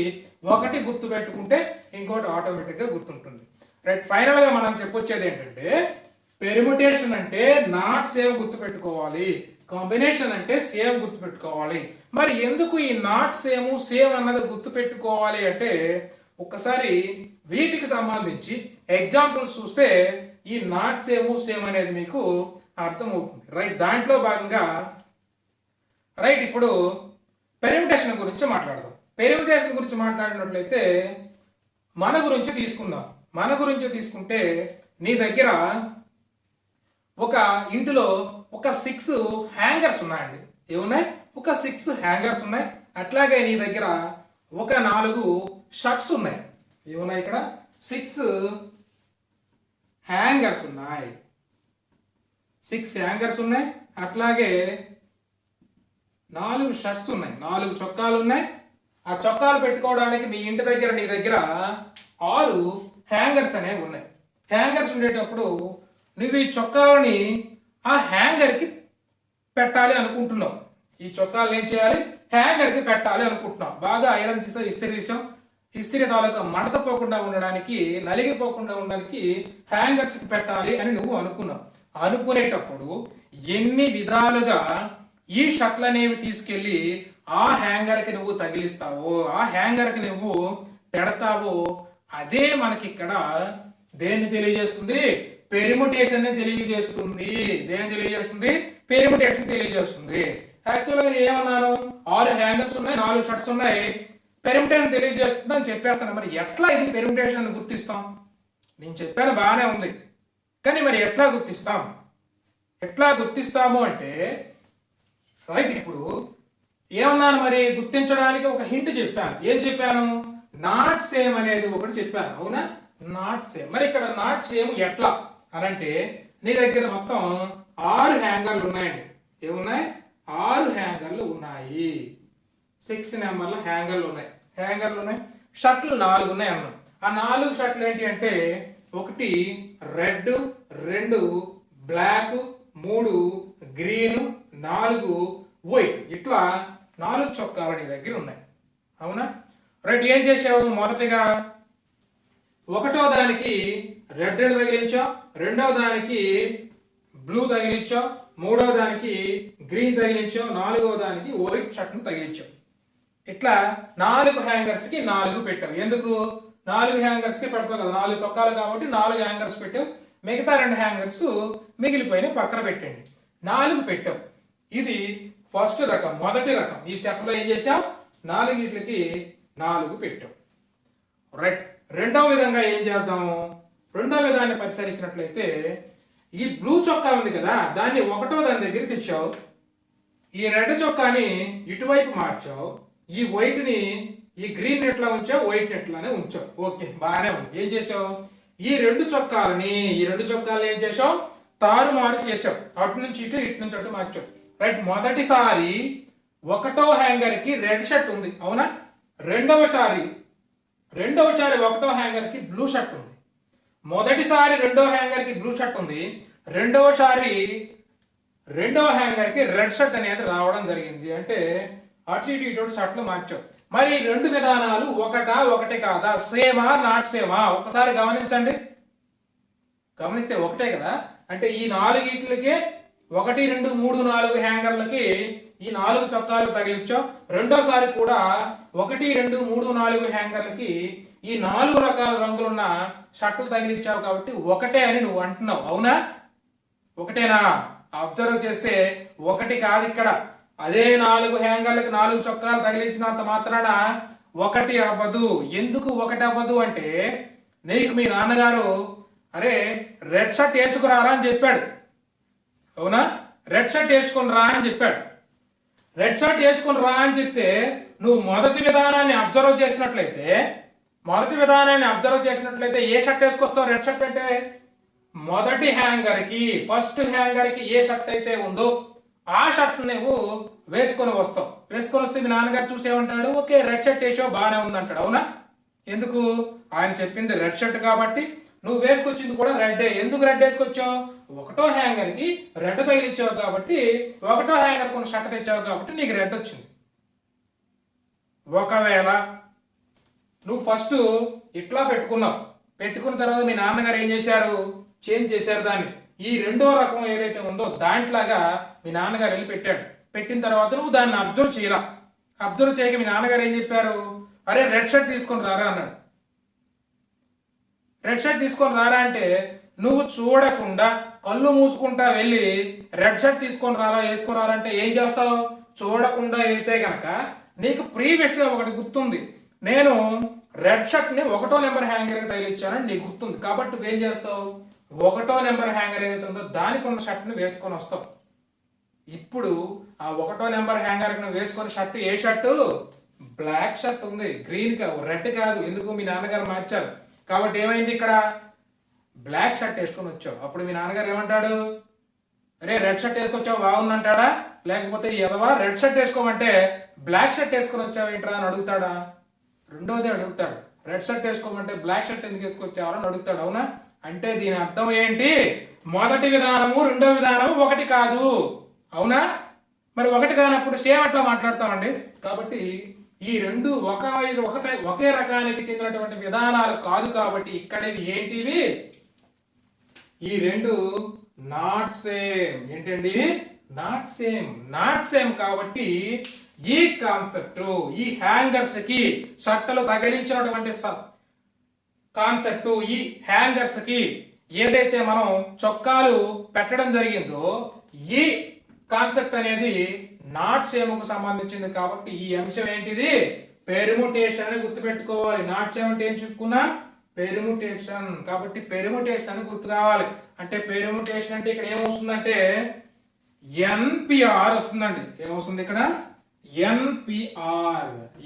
Speaker 1: ఒకటి గుర్తు పెట్టుకుంటే ఇంకోటి ఆటోమేటిక్గా గుర్తుంటుంది. రైట్, ఫైనల్గా మనం చెప్పొచ్చేది ఏంటంటే పెర్ముటేషన్ అంటే నాట్ సేమ్ గుర్తు పెట్టుకోవాలి, కాంబినేషన్ అంటే సేమ్ గుర్తు పెట్టుకోవాలి. మరి ఎందుకు ఈ నాట్ సేమ్ అన్నది గుర్తు పెట్టుకోవాలి అంటే ఒక్కసారి వీటికి సంబంధించి ఎగ్జాంపుల్స్ చూస్తే ఈ నాట్ సేమ్ అనేది మీకు అర్థమవుతుంది. రైట్, దాంట్లో భాగంగా రైట్ ఇప్పుడు పెర్ముటేషన్ గురించి మాట్లాడదాం. పెర్ముటేషన్ గురించి మాట్లాడినట్లయితే మన గురించి తీసుకుందాం. మన గురించి తీసుకుంటే నీ దగ్గర ఒక ఇంటిలో ఒక 6 హ్యాంగర్స్ ఉన్నాయండి. ఏమున్నాయి? ఒక 6 హ్యాంగర్స్ ఉన్నాయి. అట్లాగే నీ దగ్గర ఒక 4 షర్ట్స్ ఉన్నాయి. ఏమున్నాయి? ఇక్కడ 6 హ్యాంగర్స్ ఉన్నాయి. 6 హ్యాంగర్స్ ఉన్నాయి. అట్లాగే 4 షర్ట్స్ ఉన్నాయి, 4 చొక్కాలు ఉన్నాయి. ఆ చొక్కాలు పెట్టుకోవడానికి నీ ఇంటి దగ్గర నీ దగ్గర 6 హ్యాంగర్స్ అనేవి ఉన్నాయి. హ్యాంగర్స్ ఉండేటప్పుడు నువ్వు ఈ చొక్కాలని ఆ హ్యాంగర్కి పెట్టాలి అనుకుంటున్నావు. ఈ చొక్కాలను ఏం చేయాలి? హ్యాంగర్కి పెట్టాలి అనుకుంటున్నావు. బాగా ఐరన్ తీసావు, ఇస్త్రీ తీసాం. ఇస్త్రీ తాలూకా మడత పోకుండా ఉండడానికి, నలిగిపోకుండా ఉండడానికి హ్యాంగర్స్కి పెట్టాలి అని నువ్వు అనుకున్నావు. అనుకునేటప్పుడు ఎన్ని విధాలుగా ఈ షర్ట్లు అనేవి తీసుకెళ్ళి ఆ హ్యాంగర్కి నువ్వు తగిలిస్తావో, ఆ హ్యాంగర్కి నువ్వు పెడతావో, అదే మనకి ఇక్కడ దేన్ని తెలియజేస్తుంది? పెర్ముటేషన్ తెలియజేస్తుంది. దేని తెలియజేస్తుంది? పెర్ముటేషన్ తెలియజేస్తుంది. యాక్చువల్గా నేను ఏమన్నాను? 6 హ్యాంగర్స్ ఉన్నాయి, 4 షర్ట్స్ ఉన్నాయి, పెర్ముటేషన్ తెలియజేస్తుంది అని చెప్పేస్తాను. మరి ఎట్లా ఇది పెర్ముటేషన్ గుర్తిస్తాం? నేను చెప్పాను బాగానే ఉంది, కానీ మరి ఎట్లా గుర్తిస్తాం? ఎట్లా గుర్తిస్తాము అంటే రైట్, ఇప్పుడు ఏమన్నాను? మరి గుర్తించడానికి ఒక హింట్ చెప్పాను. ఏం చెప్పాను? నాట్ సేమ్ అనేది ఒకటి చెప్పాను, అవునా? Not same. మరి ఇక్కడ నాట్ సేమ్ ఎట్లా అనంటే నీ దగ్గర మొత్తం 6 హ్యాంగర్లు ఉన్నాయండి. ఏమున్నాయి? 6 హ్యాంగర్లు ఉన్నాయి. 6 నెంబర్ల హ్యాంగర్లు ఉన్నాయి. షర్ట్లు 4 ఉన్నాయి అన్నాం. ఆ 4 షర్ట్లు ఏంటి అంటే ఒకటి రెడ్, 2 బ్లాక్, 3 గ్రీన్, 4 వైట్. ఇట్లా 4 చొక్కాలు నీ దగ్గర ఉన్నాయి, అవునా? రైట్, ఏం చేసావు? మొదటిగా ఒకటో దానికి రెడ్ తగిలించావు, రెండవ దానికి బ్లూ తగిలించావు, మూడవ దానికి గ్రీన్ తగిలించావు, నాలుగవ దానికి వైట్ షర్ట్ను తగిలించావు. ఇట్లా 4 హ్యాంగర్స్కి 4 పెట్టావు. ఎందుకు? 4 హ్యాంగర్స్కి పెడతావు కదా, 4 చొక్కాలు కాబట్టి 4 హ్యాంగర్స్ పెట్టావు. మిగతా 2 హ్యాంగర్స్ మిగిలిపోయిన పక్కన పెట్టండి. 4 పెట్టావు. ఇది ఫస్ట్ రకం, మొదటి రకం. ఈ స్టెప్లో ఏం చేసావు? 4కి 4 పెట్టావు. రైట్, రెండవ విధంగా ఏం చేద్దాము? రెండవ విధాన్ని పరిశీలించినట్లయితే ఈ బ్లూ చొక్కా ఉంది కదా, దాన్ని ఒకటో దాని దగ్గర తెచ్చావు. ఈ రెడ్ చొక్కాని ఇటువైపు మార్చావు. ఈ వైట్ని, ఈ గ్రీన్ ఎట్లా ఉంచావు, వైట్ ఎట్లానే ఉంచావు. ఓకే, బాగానే ఉంది. ఏం చేసావు? ఈ రెండు చొక్కాలని ఏం చేసావు? తారుమారు చేసావు, అటు నుంచి ఇటు ఇటు నుంచి అటు మార్చావు. రైట్, మొదటిసారి ఒకటో హ్యాంగర్ కి రెడ్ షర్ట్ ఉంది, అవునా? రెండవసారి ఒకటో హ్యాంగర్ కి బ్లూ షర్ట్ ఉంది. మొదటిసారి రెండో హ్యాంగర్ కి బ్లూ షర్ట్ ఉంది, రెండవ హ్యాంగర్ కి రెడ్ షర్ట్ అనేది రావడం జరిగింది. అంటే అటు ఇటు షర్ట్లు మార్చావు. మరి ఈ రెండు విధానాలు ఒకటే కాదా? సేమా నాట్ సేమా? ఒకసారి గమనిస్తే ఒకటే కదా. అంటే ఈ నాలుగిట్లకే 1 2 3 4 హ్యాంగర్లకి ఈ 4 చొక్కాలు తగిలించావు. రెండోసారి కూడా 1 2 3 4 హ్యాంగర్లకి ఈ 4 రకాల రంగులున్న షర్టులు తగిలించావు. కాబట్టి ఒకటే అని నువ్వు అంటున్నావు, అవునా? ఒకటేనా? అబ్జర్వ్ చేస్తే ఒకటి కాదు ఇక్కడ. అదే 4 హ్యాంగర్లకి 4 చొక్కాలు తగిలించినంత మాత్రాన ఒకటి అవ్వదు. ఎందుకు ఒకటి అవ్వదు అంటే, నీకు మీ నాన్నగారు అరే రెడ్ షర్ట్ వేసుకురారా అని చెప్పాడు, అవునా? రెడ్ షర్ట్ వేసుకొని రా అని చెప్పాడు. రెడ్ షర్ట్ వేసుకొని రా అని చెప్తే నువ్వు మొదటి విధానాన్ని అబ్జర్వ్ చేసినట్లయితే ఏ షర్ట్ వేసుకొస్తావు? రెడ్ షర్ట్ అంటే మొదటి హ్యాంగర్ కి ఫస్ట్ హ్యాంగర్ కి ఏ షర్ట్ అయితే ఉందో ఆ షర్ట్ నువ్వు వేసుకొని వస్తావు. వేసుకొని వస్తే మీ నాన్నగారు చూసి ఏమంటాడు? ఓకే, రెడ్ షర్ట్ వేసావు, బాగానే ఉంది అంటాడు, అవునా? ఎందుకు? ఆయన చెప్పింది రెడ్ షర్ట్ కాబట్టి నువ్వు వేసుకొచ్చింది కూడా రెడ్డే. ఎందుకు రెడ్ వేసుకొచ్చావు? ఒకటో హ్యాంగర్ కి రెడ్ తగిలిచ్చావు కాబట్టి, ఒకటో హ్యాంగర్ కొన్ని షర్ట్ తెచ్చావు కాబట్టి నీకు రెడ్ వచ్చింది. ఒకవేళ నువ్వు ఫస్ట్ ఇట్లా పెట్టుకున్న తర్వాత మీ నాన్నగారు ఏం చేశారు? చేంజ్ చేశారు దాన్ని. ఈ రెండో రకం ఏదైతే ఉందో దాంట్లాగా మీ నాన్నగారు వెళ్ళి పెట్టాడు. పెట్టిన తర్వాత నువ్వు దాన్ని అబ్జర్వ్ చేయక మీ నాన్నగారు ఏం చెప్పారు? అరే రెడ్ షర్ట్ తీసుకొని రారా అన్నాడు. రెడ్ షర్ట్ తీసుకొని రారా అంటే నువ్వు చూడకుండా కళ్ళు మూసుకుంటా వెళ్ళి రెడ్ షర్ట్ తీసుకొని రారా వేసుకొని రారా అంటే ఏం చేస్తావు? చూడకుండా వెళ్తే గనక నీకు ప్రీవియస్ గా ఒకటి గుర్తుంది, నేను రెడ్ షర్ట్ ని 1వ నెంబర్ హ్యాంగర్ కి తగిలిచ్చానని నీకు గుర్తుంది. కాబట్టి నువ్వేం చేస్తావు? 1వ నెంబర్ హ్యాంగర్ ఏదైతే ఉందో దానికి ఉన్న షర్ట్ ని వేసుకొని వస్తావు. ఇప్పుడు ఆ 1వ నెంబర్ హ్యాంగర్ కి నువ్వు వేసుకున్న షర్ట్ ఏ షర్టు? బ్లాక్ షర్ట్ ఉంది, గ్రీన్ కాదు, రెడ్ కాదు. ఎందుకు? మీ నాన్నగారు మార్చారు కాబట్టి ఏమైంది? ఇక్కడ బ్లాక్ షర్ట్ వేసుకొని వచ్చావు. అప్పుడు మీ నాన్నగారు ఏమంటాడు? అరే రెడ్ షర్ట్ వేసుకొచ్చావు, బాగుందంటాడా? లేకపోతే ఎదవా రెడ్ షర్ట్ వేసుకోమంటే బ్లాక్ షర్ట్ వేసుకొని వచ్చావు ఏంట్రా అని అడుగుతాడా? రెండోది అడుగుతాడు. రెడ్ షర్ట్ వేసుకోమంటే బ్లాక్ షర్ట్ ఎందుకు వేసుకొచ్చావని అడుగుతాడు, అవునా? అంటే దీని అర్థం ఏంటి? మొదటి విధానము రెండో విధానము ఒకటి కాదు, అవునా? మరి ఒకటి కానప్పుడు సేమ్ అట్లా మాట్లాడతామండి. కాబట్టి ఈ రెండు ఒకే రకానికి చెందినటువంటి విధానాలు కాదు. కాబట్టి ఇక్కడ ఏంటివి? ఈ రెండు నాట్ సేమ్. ఏంటండి? నాట్ సేమ్ కాబట్టి ఈ కాన్సెప్ట్, ఈ హ్యాంగర్స్ కి షర్టులు తగిలించినటువంటి కాన్సెప్ట్, ఈ హ్యాంగర్స్ కి ఏదైతే మనం చొక్కాలు పెట్టడం జరిగిందో ఈ కాన్సెప్ట్ అనేది నాట్ సేమ్ కు సంబంధించింది. కాబట్టి ఈ అంశం ఏంటిది? పెర్ముటేషన్ అని గుర్తుపెట్టుకోవాలి. నాట్ సేమ్ అంటే ఏం చెప్పుకున్నా? పెర్ముటేషన్. కాబట్టి పెర్ముటేషన్ అని గుర్తు కావాలి. అంటే పెర్ముటేషన్ అంటే ఇక్కడ ఏమొస్తుందంటే ఎన్పిఆర్ వస్తుందండి. ఏమొస్తుంది ఇక్కడ?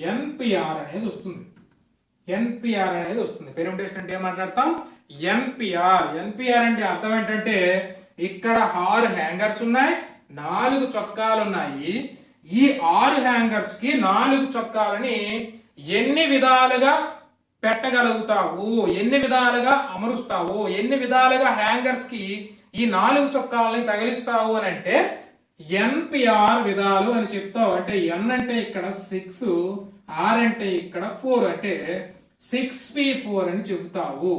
Speaker 1: ఎన్పిఆర్ అనేది వస్తుంది. పెర్ముటేషన్ అంటే ఏం మాట్లాడతాం? ఎన్పిఆర్ అంటే అర్థం ఏంటంటే ఇక్కడ 6 హ్యాంగర్స్ ఉన్నాయి, 4 చొక్కాలు ఉన్నాయి. ఈ 6 హ్యాంగర్స్ కి 4 చొక్కాలని ఎన్ని విధాలుగా పెట్టగలుగుతావు, ఎన్ని విధాలుగా అమరుస్తావు, ఎన్ని విధాలుగా హ్యాంగర్స్ కి ఈ 4 చొక్కాలని తగిలిస్తావు అని అంటే ఎన్పిఆర్ విధాలు అని చెప్తావు. అంటే ఎన్ అంటే ఇక్కడ 6, ఆర్ అంటే ఇక్కడ 4, అంటే 6p4 అని చెబుతావు,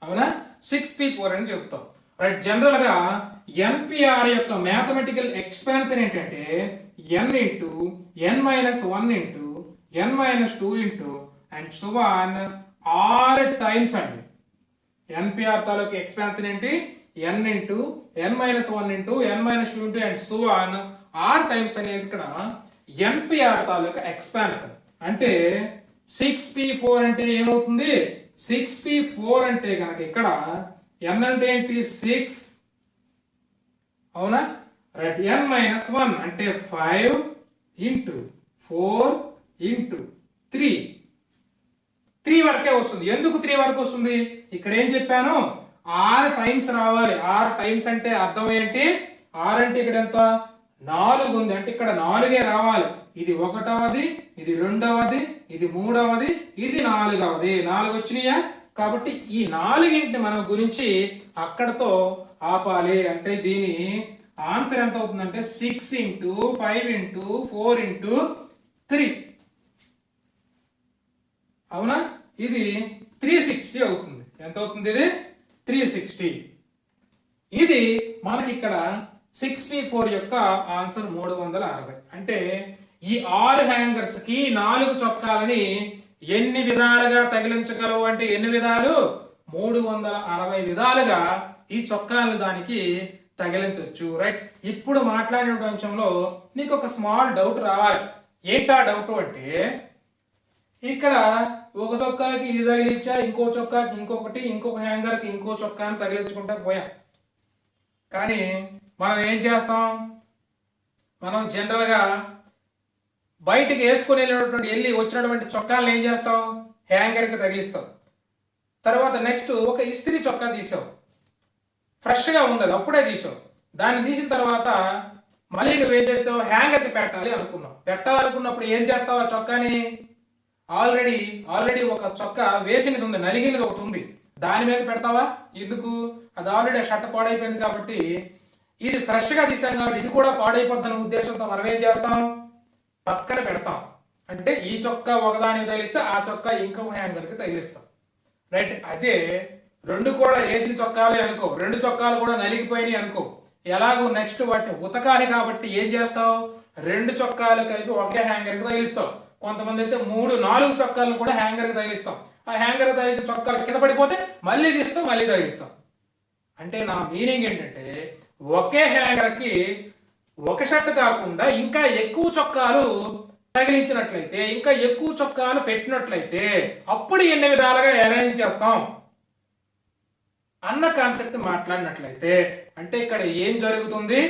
Speaker 1: అవునా? 6p4 అని చెప్తావు. రైట్. జనరల్ గా ఎన్పిఆర్ యొక్క మ్యాథమెటికల్ ఎక్స్పాన్షన్ ఏంటంటే n into n-1 into n-2 into and so on r times అండి. ఎన్పిఆర్ తాలూకు ఎక్స్పాన్షన్ ఏంటి? n into n-1 into n-2 into and so on r times అనేది ఇక్కడ ఎన్పిఆర్ తాలూకు ఎక్స్పాన్షన్. అంటే 6p4 అంటే ఏమవుతుంది? 6p4 అంటే కనుక ఇక్కడ n అంటే ఏంటి? 6, అవునా? రైట్. n-1 అంటే 5 ఇంటూ 4 ఇంటూ 3 వరకే వస్తుంది. ఎందుకు 3 వరకు వస్తుంది? ఇక్కడ ఏం చెప్పాను? ఆర్ టైమ్స్ రావాలి. ఆర్ టైమ్స్ అంటే అర్థం ఏంటి? ఆర్ అంటే ఇక్కడ ఎంత? 4 ఉంది అంటే ఇక్కడ 4 రావాలి. ఇది 1వది, ఇది 2వది, ఇది 3వది, ఇది 4వది. 4 వచ్చినాయా? కాబట్టి ఈ 4ని మనం గురించి అక్కడతో ఆపాలి. అంటే దీని ఆన్సర్ ఎంత అవుతుందంటే 6 ఇంటూ 5 ఇంటూ 4 ఇంటూ 3. అవునా? ఇది 360 అవుతుంది. ఎంత అవుతుంది? ఇది 360. ఇది మనకి ఇక్కడ 6p4 యొక్క ఆన్సర్ 360. అంటే ఈ 6 హ్యాంగర్స్ కి 4 చొక్కాలని ఎన్ని విధాలుగా తగిలించగలవు అంటే ఎన్ని విధాలు? 360 విధాలుగా ఈ చొక్కాలను దానికి తగిలించవచ్చు. రైట్. ఇప్పుడు మాట్లాడిన అంశంలో నీకు ఒక స్మాల్ డౌట్ రావాలి. ఏంటా డౌట్ అంటే ఇక్కడ ఒక చొక్కాకి ఇది తగిలించా, ఇంకో చొక్కాకి ఇంకొకటి, ఇంకొక హ్యాంగర్కి ఇంకో చొక్కాని తగిలించుకుంటా పోయాం. కానీ మనం ఏం చేస్తాం? మనం జనరల్గా బయటికి వేసుకుని వెళ్ళి వచ్చినటువంటి చొక్కాలను ఏం చేస్తాం? హ్యాంగర్కి తగిలిస్తాం. తర్వాత నెక్స్ట్ ఒక ఇస్త్రీ చొక్కా తీసావు, ఫ్రెష్గా ఉంది, అప్పుడే తీసావు. దాన్ని తీసిన తర్వాత మళ్ళీ నువ్వేం చేస్తావు? హ్యాంగర్కి పెట్టాలి అనుకున్నావు. పెట్టాలనుకున్నప్పుడు ఏం చేస్తావు? ఆ చొక్కాని ఆల్రెడీ ఒక చొక్కా వేసినది ఉంది, నలిగినది ఒకటి ఉంది, దాని మీద పెడతావా? ఎందుకు? అది ఆల్రెడీ షర్ట్ పాడైపోయింది కాబట్టి ఇది ఫ్రెష్గా తీసాం కాబట్టి ఇది కూడా పాడైపోద్దన్న ఉద్దేశంతో మనం ఏం చేస్తాం? పక్కన పెడతాం. అంటే ఈ చొక్కా ఒకదానికి తగిలిస్తే ఆ చొక్కా ఇంకొక హ్యాంగర్కి తగిలిస్తాం. రైట్. అదే రెండు కూడా వేసిన చొక్కాలే అనుకో, 2 చొక్కాలు కూడా నలిగిపోయినాయి అనుకో, ఎలాగో నెక్స్ట్ వాటిని ఉతకాలి కాబట్టి ఏం చేస్తావు? 2 చొక్కాలు కలిపి ఒకే హ్యాంగర్కి తగిలిస్తావు. కొంతమంది అయితే 3, 4 చొక్కాలను కూడా హ్యాంగర్కి తగిలిస్తాం. ఆ హ్యాంగర్కి తగిలితే చొక్కాలు కింద పడిపోతే మళ్ళీ తీస్తాం, మళ్ళీ తగిలిస్తాం. అంటే నా మీనింగ్ ఏంటంటే ఒకే హ్యాంగర్కి ఒక షర్ట్ కాకుండా ఇంకా ఎక్కువ చొక్కాలు తగిలించినట్లయితే, ఇంకా ఎక్కువ చొక్కాలు పెట్టినట్లయితే అప్పుడు ఎన్ని విధాలుగా అరేంజ్ చేస్తాం అన్న కాన్సెప్ట్ మాట్లాడినట్లయితే, అంటే ఇక్కడ ఏం జరుగుతుంది?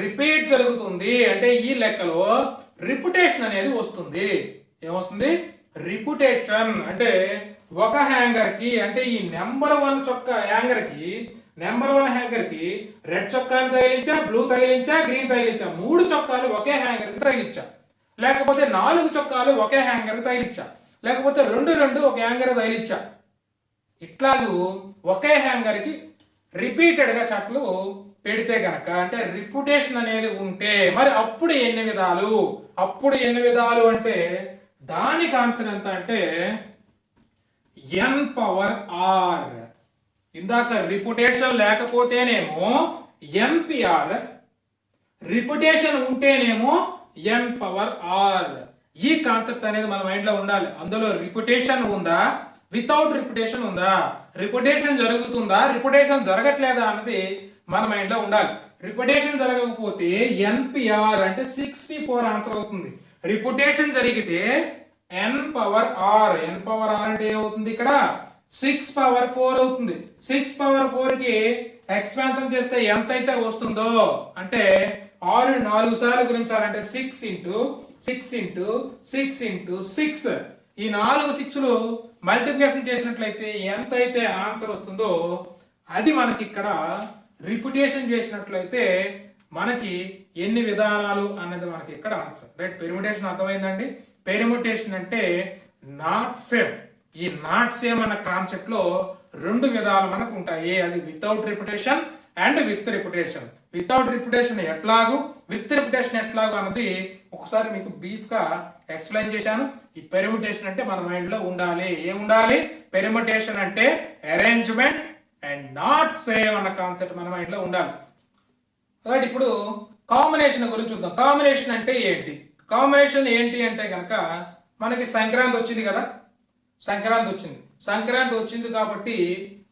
Speaker 1: రిపీట్ జరుగుతుంది. అంటే ఈ లెక్కలో రిపిటేషన్ అనేది వస్తుంది. ఏమొస్తుంది? రిపిటేషన్. అంటే ఒక హ్యాంగర్కి, అంటే ఈ నెంబర్ 1 చొక్కా హ్యాంగర్కి, నెంబర్ 1 హ్యాంగర్కి రెడ్ చొక్కాని తగిలించా, బ్లూ తగిలించా, గ్రీన్ తగిలించా, 3 చొక్కాలు ఒకే హ్యాంగర్కి తగిలించా. లేకపోతే 4 చొక్కాలు ఒకే హ్యాంగర్కి తగిలించా, లేకపోతే 2 ఒక హ్యాంగర్ తగిలించా. ఇట్లాగూ ఒకే హ్యాంగర్కి రిపీటెడ్గా చట్లు పెడితే గనక, అంటే రిపిటేషన్ అనేది ఉంటే మరి అప్పుడు ఎన్ని విధాలు? అప్పుడు ఎన్ని విధాలు అంటే దానికి ఆన్సర్ ఎంత అంటే n⁻r. ఇందాక రిపిటేషన్ లేకపోతేనేమో npr, రిపిటేషన్ ఉంటేనేమో n⁻r. ఈ కాన్సెప్ట్ అనేది మన మైండ్ లో ఉండాలి. అందులో రిపిటేషన్ ఉందా, వితౌట్ రిపిటేషన్ ఉందా, రిపిటేషన్ జరుగుతుందా, రిపిటేషన్ జరగట్లేదా అన్నది మన మైండ్ లో ఉండాలి. రిపిటేషన్ జరగకపోతే npr అంటే 6p4 ఆన్సర్ అవుతుంది. రిపిటేషన్ జరిగితే n⁻r. n⁻r అంటే ఏమవుతుంది? ఇక్కడ 6⁻4 అవుతుంది. 6⁻4కి ఎక్స్పాన్షన్ చేస్తే ఎంత అయితే వస్తుందో, అంటే 6 4 సార్లు గుణించాలంటే 6 ఇంటూ 6 ఇంటూ 6 ఇంటూ 6. ఈ 4 6లు మల్టిప్లికేషన్ చేసినట్లయితే ఎంత అయితే ఆన్సర్ వస్తుందో అది మనకి ఇక్కడ రిపిటేషన్ చేసినట్లయితే మనకి ఎన్ని విధానాలు అన్నది మనకి ఇక్కడ ఆన్సర్. రైట్. పెరిమిటేషన్ అర్థమైందండి? పెరిమిటేషన్ అంటే నాట్ సేమ్. ఈ నాట్ సేమ్ అన్న కాన్సెప్ట్ లో 2 విధాలు మనకు ఉంటాయి. అది without repetition and with repetition. Without repetition ఎట్లాగూ, విత్ రిపిటేషన్ ఎట్లాగూ అన్నది ఒకసారి మీకు బ్రీఫ్ గా ఎక్స్ప్లెయిన్ చేశాను. ఈ పెరిమిటేషన్ అంటే మన మైండ్ లో ఉండాలి. ఏముండాలి? పెరిమిటేషన్ అంటే అరేంజ్మెంట్ అండ్ నాట్ సేమ్ అన్న కాన్సెప్ట్ మన మైండ్ లో ఉండాలి. రైట్. ఇప్పుడు కాంబినేషన్ గురించి చూద్దాం. కాంబినేషన్ అంటే ఏంటి? కాంబినేషన్ ఏంటి అంటే కనుక మనకి సంక్రాంతి వచ్చింది కదా, సంక్రాంతి వచ్చింది కాబట్టి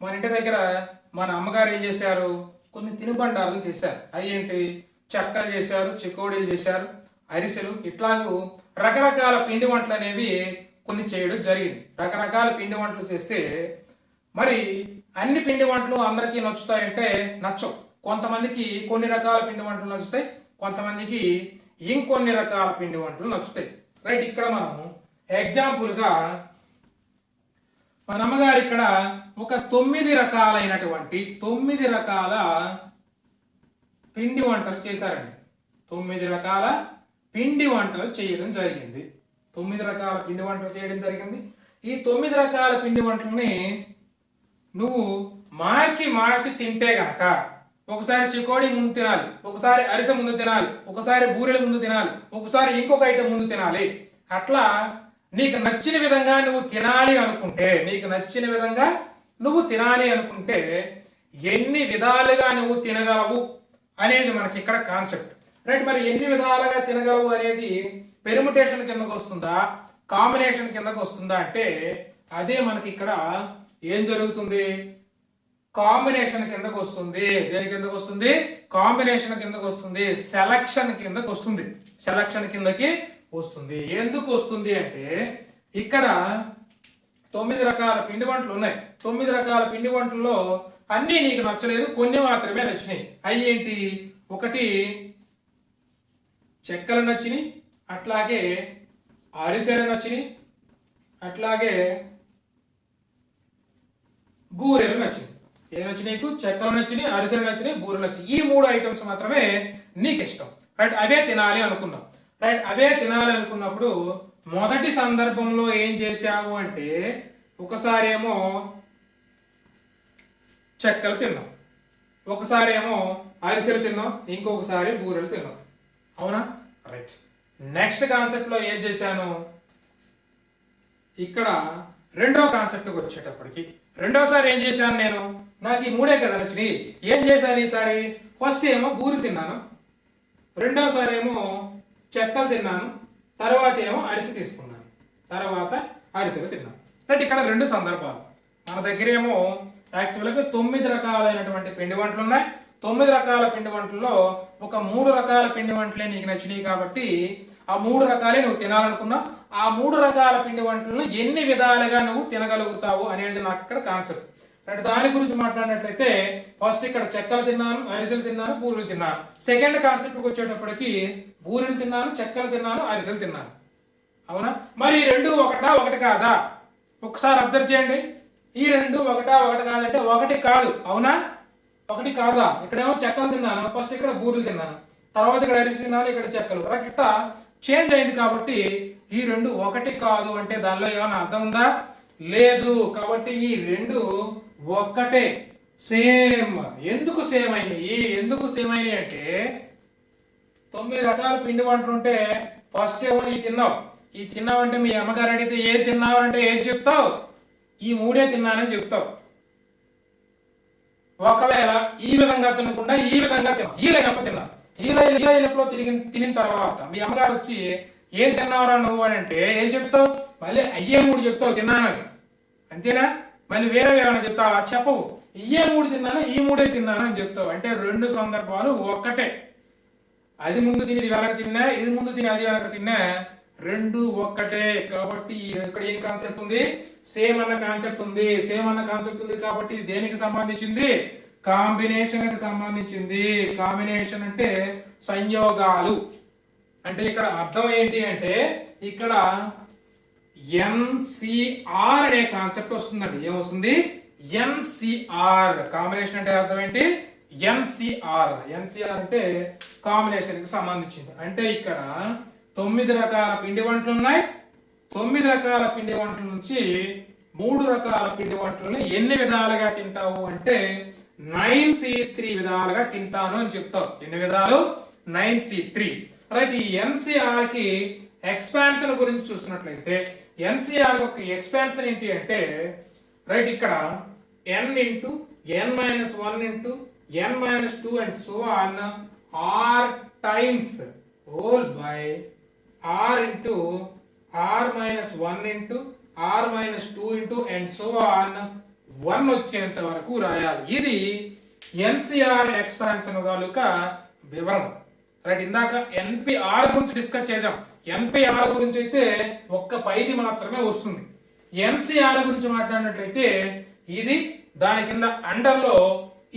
Speaker 1: మన ఇంటి దగ్గర మన అమ్మగారు ఏం చేశారు? కొన్ని తినుబండారాలు చేశారు. అవి ఏంటి? చెక్కలు చేశారు, చెకోడీలు చేశారు, అరిసెలు, ఇట్లాగూ రకరకాల పిండి వంటలు అనేవి కొన్ని చేయడం జరిగింది. రకరకాల పిండి వంటలు చేస్తే మరి అన్ని పిండి వంటలు అందరికీ నచ్చుతాయంటే నచ్చవు. కొంతమందికి కొన్ని రకాల పిండి వంటలు నచ్చుతాయి, కొంతమందికి ఇంకొన్ని రకాల పిండి వంటలు నచ్చుతాయి. రైట్. ఇక్కడ మనం ఎగ్జాంపుల్గా మన అమ్మగారు ఇక్కడ ఒక 9 రకాలైనటువంటి 9 రకాల పిండి వంటలు చేశారండి. 9 రకాల పిండి వంటలు చేయడం జరిగింది. 9 రకాల పిండి వంటలు చేయడం జరిగింది. ఈ 9 రకాల పిండి వంటలని నువ్వు మార్చి మార్చి తింటే గనక ఒకసారి చికోడి ముందు తినాలి, ఒకసారి అరిసె ముందు తినాలి, ఒకసారి బూరెల ముందు తినాలి, ఒకసారి ఇంకొక ఐటెం ముందు తినాలి. అట్లా నీకు నచ్చిన విధంగా నువ్వు తినాలి అనుకుంటే ఎన్ని విధాలుగా నువ్వు తినగలవు అనేది మనకి ఇక్కడ కాన్సెప్ట్. రైట్, మరి ఎన్ని విధాలుగా తినగలవు అనేది పెర్ముటేషన్ కిందకు వస్తుందా, కాంబినేషన్ కిందకు వస్తుందా అంటే అదే మనకి ఇక్కడ ఏం జరుగుతుంది, కాంబినేషన్ కిందకు వస్తుంది. దేని కిందకు వస్తుంది? కాంబినేషన్ కిందకు వస్తుంది, సెలక్షన్ కిందకు వస్తుంది, సెలక్షన్ కిందకి వస్తుంది. ఎందుకు వస్తుంది అంటే ఇక్కడ 9 రకాల పిండి వంటలు ఉన్నాయి. 9 రకాల పిండి వంటల్లో అన్నీ నీకు నచ్చలేదు, కొన్ని మాత్రమే నచ్చినాయి. అవి ఏంటి? ఒకటి చెక్కలు నచ్చినాయి, అట్లాగే అరిసెలు నచ్చినాయి, అట్లాగే బూరెలు నచ్చినాయి. ఏం నచ్చినాయి? చెక్కలు నచ్చినాయి, అరిసెలు నచ్చినాయి, బూరెలు నచ్చినాయి. ఈ 3 ఐటమ్స్ మాత్రమే నీకు ఇష్టం. రైట్, అవే తినాలి అనుకున్నాం. రైట్, అవే తినాలి అనుకున్నప్పుడు మొదటి సందర్భంలో ఏం చేశావు అంటే ఒకసారి ఏమో చెక్కలు తిన్నాం, ఒకసారి ఏమో అరిసెలు తిన్నాం, ఇంకొకసారి బూరెలు తిన్నాం. అవునా? రైట్. నెక్స్ట్ కాన్సెప్ట్లో ఏం చేశాను, ఇక్కడ రెండో కాన్సెప్ట్కి వచ్చేటప్పటికి రెండోసారి ఏం చేశాను నేను, నాకు ఈ 3 కదా నచ్చినాయి. ఏం చేశాను ఈసారి? ఫస్ట్ ఏమో బూరెలు తిన్నాను, రెండోసారి ఏమో చెక్కలు తిన్నాను, తర్వాత ఏమో అరిసె తీసుకున్నాను, తర్వాత అరిసెలు తిన్నాను. అంటే ఇక్కడ 2 సందర్భాలు. మన దగ్గర ఏమో యాక్చువల్గా 9 రకాలైనటువంటి పిండి వంటలు ఉన్నాయి. 9 రకాల పిండి వంటల్లో ఒక 3 రకాల పిండి వంటలే నీకు నచ్చినాయి కాబట్టి ఆ 3 రకాలే నువ్వు తినాలనుకున్నావు. ఆ 3 రకాల పిండి వంటలను ఎన్ని విధాలుగా నువ్వు తినగలుగుతావు అనేది నాకు ఇక్కడ కాన్సెప్ట్. అంటే దాని గురించి మాట్లాడినట్లయితే ఫస్ట్ ఇక్కడ చెక్కలు తిన్నాను, అరిసెలు తిన్నాను, బూరెలు తిన్నాను. సెకండ్ కాన్సెప్ట్కి వచ్చేటప్పటికి బూరెలు తిన్నాను, చెక్కలు తిన్నాను, అరిసెలు తిన్నాను. అవునా? మరి ఈ 2 ఒకటి కాదా? ఒకసారి అబ్జర్వ్ చేయండి. ఈ 2 ఒకటి కాదంటే ఒకటి కాదు. అవునా? ఒకటి కాదా? ఇక్కడేమో చెక్కలు తిన్నాను, ఫస్ట్ ఇక్కడ బూరెలు తిన్నాను, తర్వాత ఇక్కడ అరిసె తిన్నాను, ఇక్కడ చెక్కలు. రైట్, ఇట్లా చేంజ్ అయింది కాబట్టి ఈ 2 ఒకటి కాదు అంటే దానిలో ఏమైనా అర్థం ఉందా? లేదు. కాబట్టి ఈ 2 ఒక్కటే, సేమ్. ఎందుకు సేమ్ అయినాయి? అంటే 9 రకాల పిండి వంటలు ఉంటే ఫస్ట్ ఏమో ఈ తిన్నావు అంటే మీ అమ్మగారు అడిగితే ఏం తిన్నావు అంటే ఏం చెప్తావు? ఈ 3 తిన్నానని చెప్తావు. ఒకవేళ ఈ విధంగా తినకుండా ఈ విధంగా తిన్నా ఈలో తినిన తర్వాత మీ అమ్మగారు వచ్చి ఏం తిన్నావురా నువ్వు అని అంటే ఏం చెప్తావు? మళ్ళీ అయ్యే 3 చెప్తావు తిన్నానని. అంతేనా? మళ్ళీ వేరే ఏమైనా చెప్తావా? చెప్పవు. ఇయ్యే 3 తిన్నాను, ఈ 3 తిన్నాను అని చెప్తావు. అంటే 2 సందర్భాలు ఒక్కటే. అది ముందు తిని వెనక తిన్నా, ఇది ముందు తిని అది వెనక తిన్నా, 2 ఒక్కటే. కాబట్టి ఇక్కడ ఏం కాన్సెప్ట్ ఉంది? సేమ్ అన్న కాన్సెప్ట్ ఉంది. కాబట్టి దేనికి సంబంధించింది? కాంబినేషన్ కి సంబంధించింది. కాంబినేషన్ అంటే సంయోగాలు. అంటే ఇక్కడ అర్థం ఏంటి అంటే ఇక్కడ ఎన్సిఆర్ అనే కాన్సెప్ట్ వస్తుందండి. ఏమొస్తుంది? ఎన్సిఆర్. కాంబినేషన్ అంటే అర్థం ఏంటి? ఎన్సిఆర్ అంటే కాంబినేషన్ కి సంబంధించింది. అంటే ఇక్కడ 9 రకాల పిండి వంటలు ఉన్నాయి. 9 రకాల పిండి వంటల నుంచి 3 రకాల పిండి వంటలను ఎన్ని విధాలుగా తింటావు అంటే 9C3 విధాలుగా తింటాను అని చెప్తావు. ఎన్ని విధాలు? 9C3. రైట్. ఈ ఎన్సిఆర్ కి ఎక్స్పాన్షన్ గురించి చూసినట్లయితే ఎన్సిఆర్ యొక్క ఎక్స్పాన్షన్ ఏంటి అంటే రైట్ ఇక్కడ n into n minus 1 into n minus 2 and so on r times whole by r into r minus 1 into r minus 2 into and so on 1 వచ్చేంత వరకు రాయాలి. ఇది ఎన్సిఆర్ ఎక్స్పాన్షన్ తాలూకా వివరణ. రైట్. ఇందాక ఎన్పిఆర్ గురించి డిస్కస్ చేద్దాం. NPR గురించి అయితే ఒక్క 5 మాత్రమే వస్తుంది. ఎన్సిఆర్ గురించి మాట్లాడినట్లయితే ఇది దాని కింద అండర్లో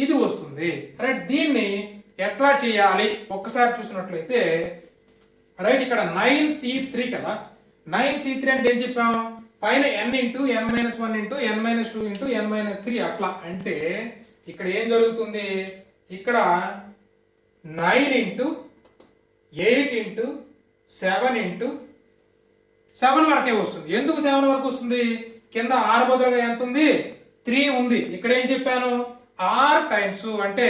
Speaker 1: ఇది వస్తుంది. రైట్. దీన్ని ఎట్లా చేయాలి ఒక్కసారి చూసినట్లయితే రైట్ ఇక్కడ 9C3 కదా. 9C3 అంటే ఏం చెప్పాము? పైన n into n minus 1 into n minus 2 into n minus 3 అట్లా. అంటే ఇక్కడ ఏం జరుగుతుంది, ఇక్కడ 9 ఇంటూ 8 ఇంటూ 7 ఇంటూ 7 వరకే వస్తుంది. ఎందుకు 7 వరకు వస్తుంది, కింద r బదులుగా ఎంత ఉంది, 3 ఉంది. ఇక్కడ ఏం చెప్పాను, r టైమ్స్ అంటే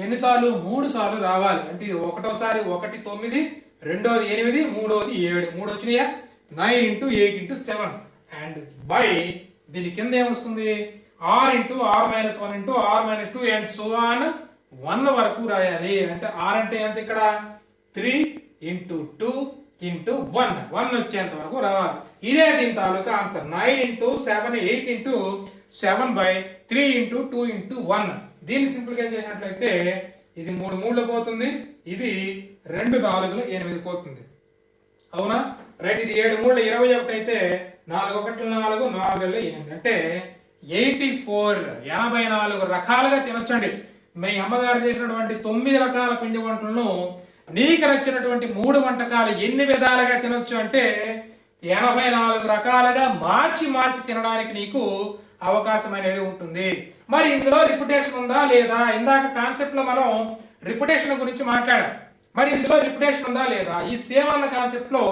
Speaker 1: ఎన్నిసార్లు, 3 సార్లు రావాలి. అంటే ఇది ఒకటోసారి 1 9, రెండోది 8, మూడోది 7, 3 వచ్చినాయా, 9 ఇంటూ 8 ఇంటూ 7 అండ్ బై దీని కింద ఏమొస్తుంది, r into r minus 1 into r minus 2 and so on 1 వరకు రాయాలి. అంటే r అంటే ఎంత, ఇక్కడ 3 ఇంటూ 2 ఇంటూ 1 వచ్చేంత వరకు రావాలి. ఇదే దీని తాలూకా answer. 9 into 7 8 into 7 by 3 into 2 into 1. దీన్ని సింపుల్గా చేసినట్లయితే ఇది 3 3లో పోతుంది, ఇది 2 4లో 8 పోతుంది. అవునా, రైట్. ఇది 7 3 21 అయితే 4 1 4 4 8 అంటే 84 రకాలుగా తినొచ్చండి. మీ అమ్మగారు చేసినటువంటి 9 రకాల పిండి వంటలను నీకు నచ్చినటువంటి 3 వంటకాలు ఎన్ని విధాలుగా తినొచ్చు అంటే 84 రకాలుగా మార్చి మార్చి తినడానికి నీకు అవకాశం అనేది ఉంటుంది. మరి ఇందులో రిపిటేషన్ ఉందా లేదా, ఇందాక కాన్సెప్ట్ లో మనం రిపిటేషన్ గురించి మాట్లాడాం. మరి ఇందులో రిపిటేషన్ ఉందా లేదా, ఈ సేమ్ అన్న కాన్సెప్ట్ లో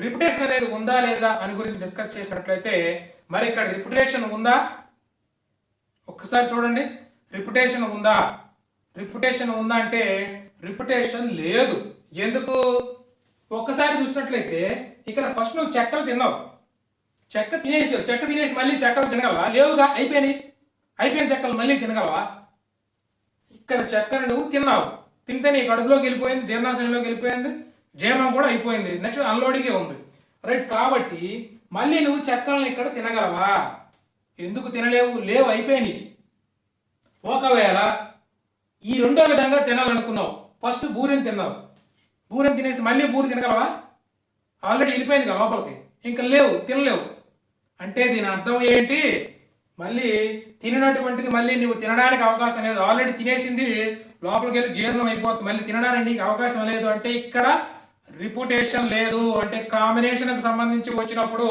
Speaker 1: రిపిటేషన్ అనేది ఉందా లేదా అని గురించి డిస్కస్ చేసినట్లయితే, మరి ఇక్కడ రిపిటేషన్ ఉందా, ఒక్కసారి చూడండి. రిపిటేషన్ ఉందా, రిపిటేషన్ ఉందా అంటే రిపిటేషన్ లేదు. ఎందుకు, ఒక్కసారి చూసినట్లయితే ఇక్కడ ఫస్ట్ నువ్వు చెక్కలు తిన్నావు, చెక్క తినేసి మళ్ళీ చెక్కలు తినగలవా, లేవుగా, అయిపోయిన చెక్కలు మళ్ళీ తినగలవా. ఇక్కడ చెక్కను నువ్వు తిన్నావు, తింటే నీ కడుపులోకి వెళ్ళిపోయింది, జీర్ణాశయంలోకి వెళ్ళిపోయింది, జీర్ణం కూడా అయిపోయింది, నెక్స్ట్ అన్లోడింగే ఉంది, రైట్. కాబట్టి మళ్ళీ నువ్వు చెక్కలను ఇక్కడ తినగలవా, ఎందుకు తినలేవు, లేవు, అయిపోయినాయి. ఒకవేళ ఈ రెండో విధంగా తినాలనుకున్నావు, ఫస్ట్ బూరెని తిన్నావు, బూరెని తినేసి మళ్ళీ బూరి తినగలవా, ఆల్రెడీ వెళ్ళిపోయింది కదా లోపలికి, ఇంకా లేవు, తినలేవు. అంటే దీని అర్థం ఏంటి, మళ్ళీ తినటువంటిది మళ్ళీ నువ్వు తినడానికి అవకాశం లేదు, ఆల్రెడీ తినేసింది లోపలికి వెళ్ళి జీర్ణం అయిపోతుంది, మళ్ళీ తినడానికి నీకు అవకాశం లేదు. అంటే ఇక్కడ రిపిటేషన్ లేదు. అంటే కాంబినేషన్కి సంబంధించి వచ్చినప్పుడు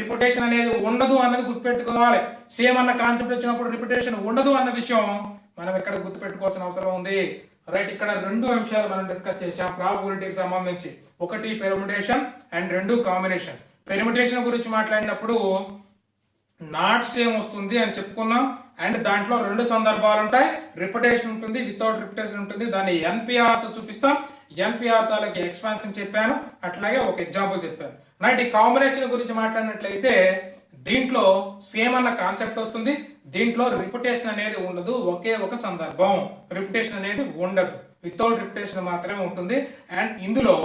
Speaker 1: రిపిటేషన్ అనేది ఉండదు అన్నది గుర్తుపెట్టుకోవాలి. సేమ్ అన్న కాన్సెప్ట్ వచ్చినప్పుడు రిపిటేషన్ ఉండదు అన్న విషయం మనం ఇక్కడ గుర్తుపెట్టుకోవాల్సిన అవసరం ఉంది, రైట్. ఇక్కడ 2 అంశాలు మనం డిస్కస్ చేసాం ప్రాబబిలిటీకి సంబంధించి, ఒకటి పెర్ముటేషన్ అండ్ 2 కాంబినేషన్. పెర్ముటేషన్ గురించి మాట్లాడినప్పుడు నాట్ సేమ్ వస్తుంది అని చెప్పుకున్నాం. అండ్ దాంట్లో 2 సందర్భాలు ఉంటాయి, రిపిటేషన్ ఉంటుంది, వితౌట్ రిపిటేషన్ ఉంటుంది. దాన్ని NPR తో చూపిస్తాం. NPR తాలూకు ఎక్స్పాన్షన్ చెప్పాను, అట్లాగే ఒక ఎగ్జాంపుల్ చెప్పాను. రైట్. ఈ కాంబినేషన్ గురించి మాట్లాడినట్లయితే దీంట్లో సేమ్ అన్న కాన్సెప్ట్ వస్తుంది, దీంట్లో రిపిటేషన్ అనేది ఉండదు, ఒకే ఒక సందర్భం రిపిటేషన్ అనేది ఉండదు, వితౌట్ రిపిటేషన్ మాత్రమే ఉంటుంది. అండ్ ఇందులో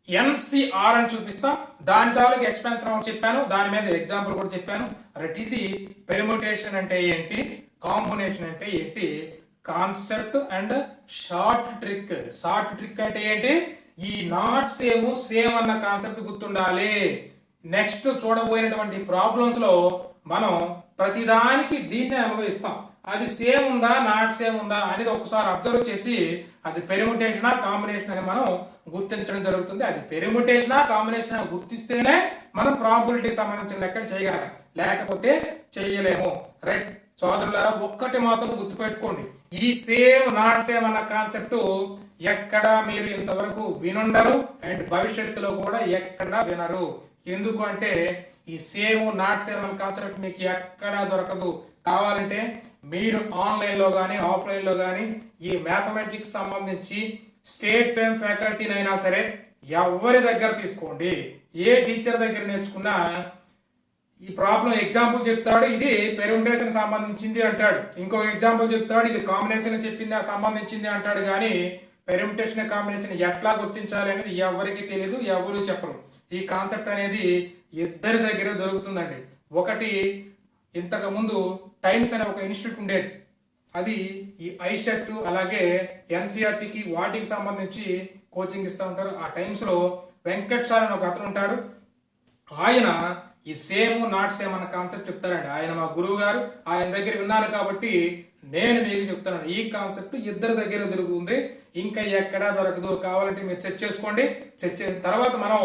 Speaker 1: NCR అని చూపిస్తా, దాని తాలూకు ఎక్స్పాన్షన్ చెప్పాను, దాని మీద ఎగ్జాంపుల్ కూడా చెప్పాను, రైట్. ఇది పెర్ముటేషన్ అంటే ఏంటి, కాంబినేషన్ అంటే ఏంటి, concept and short trick. Short trick అంటే ఏంటి, ఈ నాట్ సేమ్ సేమ్ అన్న కాన్సెప్ట్ గుర్తుండాలి. నెక్స్ట్ చూడబోయినటువంటి ప్రాబ్లమ్స్ లో మనం ప్రతిదానికి దీన్నే అనుభవిస్తాం. అది సేమ్ ఉందా నాట్ సేమ్ ఉందా అనేది ఒకసారి అబ్జర్వ్ చేసి అది పెర్ముటేషనా కాంబినేషన్ అని మనం గుర్తించడం జరుగుతుంది. అది పెర్ముటేషనా కాంబినేషన్ గుర్తిస్తేనే మనం ప్రాబబిలిటీకి సంబంధించిన లెక్కలు చేయగలం, లేకపోతే చేయలేము, రైట్. సోదరులారా, ఒక్కటి మాత్రం గుర్తుపెట్టుకోండి, ఈ సేమ్ నాట్ సేమ్ అన్న కాన్సెప్ట్ ఎక్కడ మీరు ఇంతవరకు వినుండరు అండ్ భవిష్యత్తులో కూడా ఎక్కడ వినరు. ఎందుకు అంటే ఈ సేమ్ నాట్ సేమ్ అన్న కాన్సెప్ట్ మీకు ఎక్కడా దొరకదు. కావాలంటే మీరు ఆన్లైన్లో కానీ ఆఫ్లైన్లో కానీ ఈ మ్యాథమెటిక్స్ సంబంధించి స్టేట్ ఫేమ్ ఫ్యాకల్టీనైనా సరే ఎవరి దగ్గర తీసుకోండి, ఏ టీచర్ దగ్గర నేర్చుకున్నా ఈ ప్రాబ్లం ఎగ్జాంపుల్ చెప్తాడు, ఇది పెర్ముటేషన్ సంబంధించింది అంటాడు, ఇంకో ఎగ్జాంపుల్ చెప్తాడు, ఇది కాంబినేషన్ చెప్పింది సంబంధించింది అంటాడు. కానీ పెర్ముటేషన్ కాంబినేషన్ ఎట్లా గుర్తించాలి అనేది ఎవరికి తెలియదు, ఎవరు చెప్పరు. ఈ కాన్సెప్ట్ అనేది ఇద్దరి దగ్గర దొరుకుతుందండి. ఒకటి ఇంతకు ముందు టైమ్స్ అనే ఒక ఇన్స్టిట్యూట్ ఉండేది, అది ఈ ఐసెట్ అలాగే NCERTకి వాటికి సంబంధించి కోచింగ్ ఇస్తూ ఉంటారు. ఆ టైమ్స్లో వెంకట్ సార్ అని ఒక అతను ఉంటాడు, ఆయన ఈ సేమ్ నాట్ సేమ్ అన్న కాన్సెప్ట్ చెప్తారండి. ఆయన మా గురువు గారు, ఆయన దగ్గర విన్నాను కాబట్టి నేను మీకు చెప్తాను. ఈ కాన్సెప్ట్ ఇద్దరి దగ్గర దొరుకుతుంది, ఇంకా ఎక్కడా దొరకదు. కావాలంటే మీరు సెర్చ్ చేసుకోండి, సెర్చ్ చేసిన తర్వాత మనం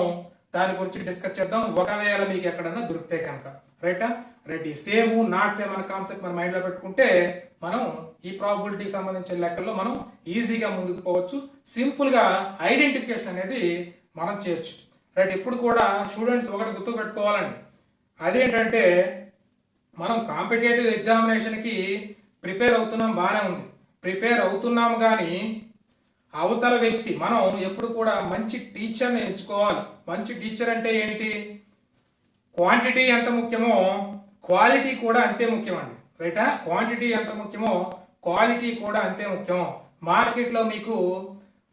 Speaker 1: దాని గురించి డిస్కస్ చేద్దాం, ఒకవేళ మీకు ఎక్కడన్నా దొరికితే కనుక. రైటా? రైట్. ఈ సేమ్ నాట్ సేమ్ అనే కాన్సెప్ట్ మన మైండ్లో పెట్టుకుంటే మనం ఈ ప్రాబబిలిటీకి సంబంధించిన లెక్కల్లో మనం ఈజీగా ముందుకు పోవచ్చు. సింపుల్గా ఐడెంటిఫికేషన్ అనేది మనం చేయొచ్చు. రైట్. ఇప్పుడు కూడా స్టూడెంట్స్ ఒకటి గుర్తు పెట్టుకోవాలండి, అదేంటంటే మనం కాంపిటేటివ్ ఎగ్జామినేషన్కి ప్రిపేర్ అవుతున్నాం, బాగానే ఉంది, ప్రిపేర్ అవుతున్నాము, కానీ అవతల వ్యక్తి మనం ఎప్పుడు కూడా మంచి టీచర్ని ఎంచుకోవాలి. మంచి టీచర్ అంటే ఏంటి? క్వాంటిటీ ఎంత ముఖ్యమో క్వాలిటీ కూడా అంతే ముఖ్యం అండి. రైటా? క్వాంటిటీ ఎంత ముఖ్యమో క్వాలిటీ కూడా అంతే ముఖ్యం. మార్కెట్లో మీకు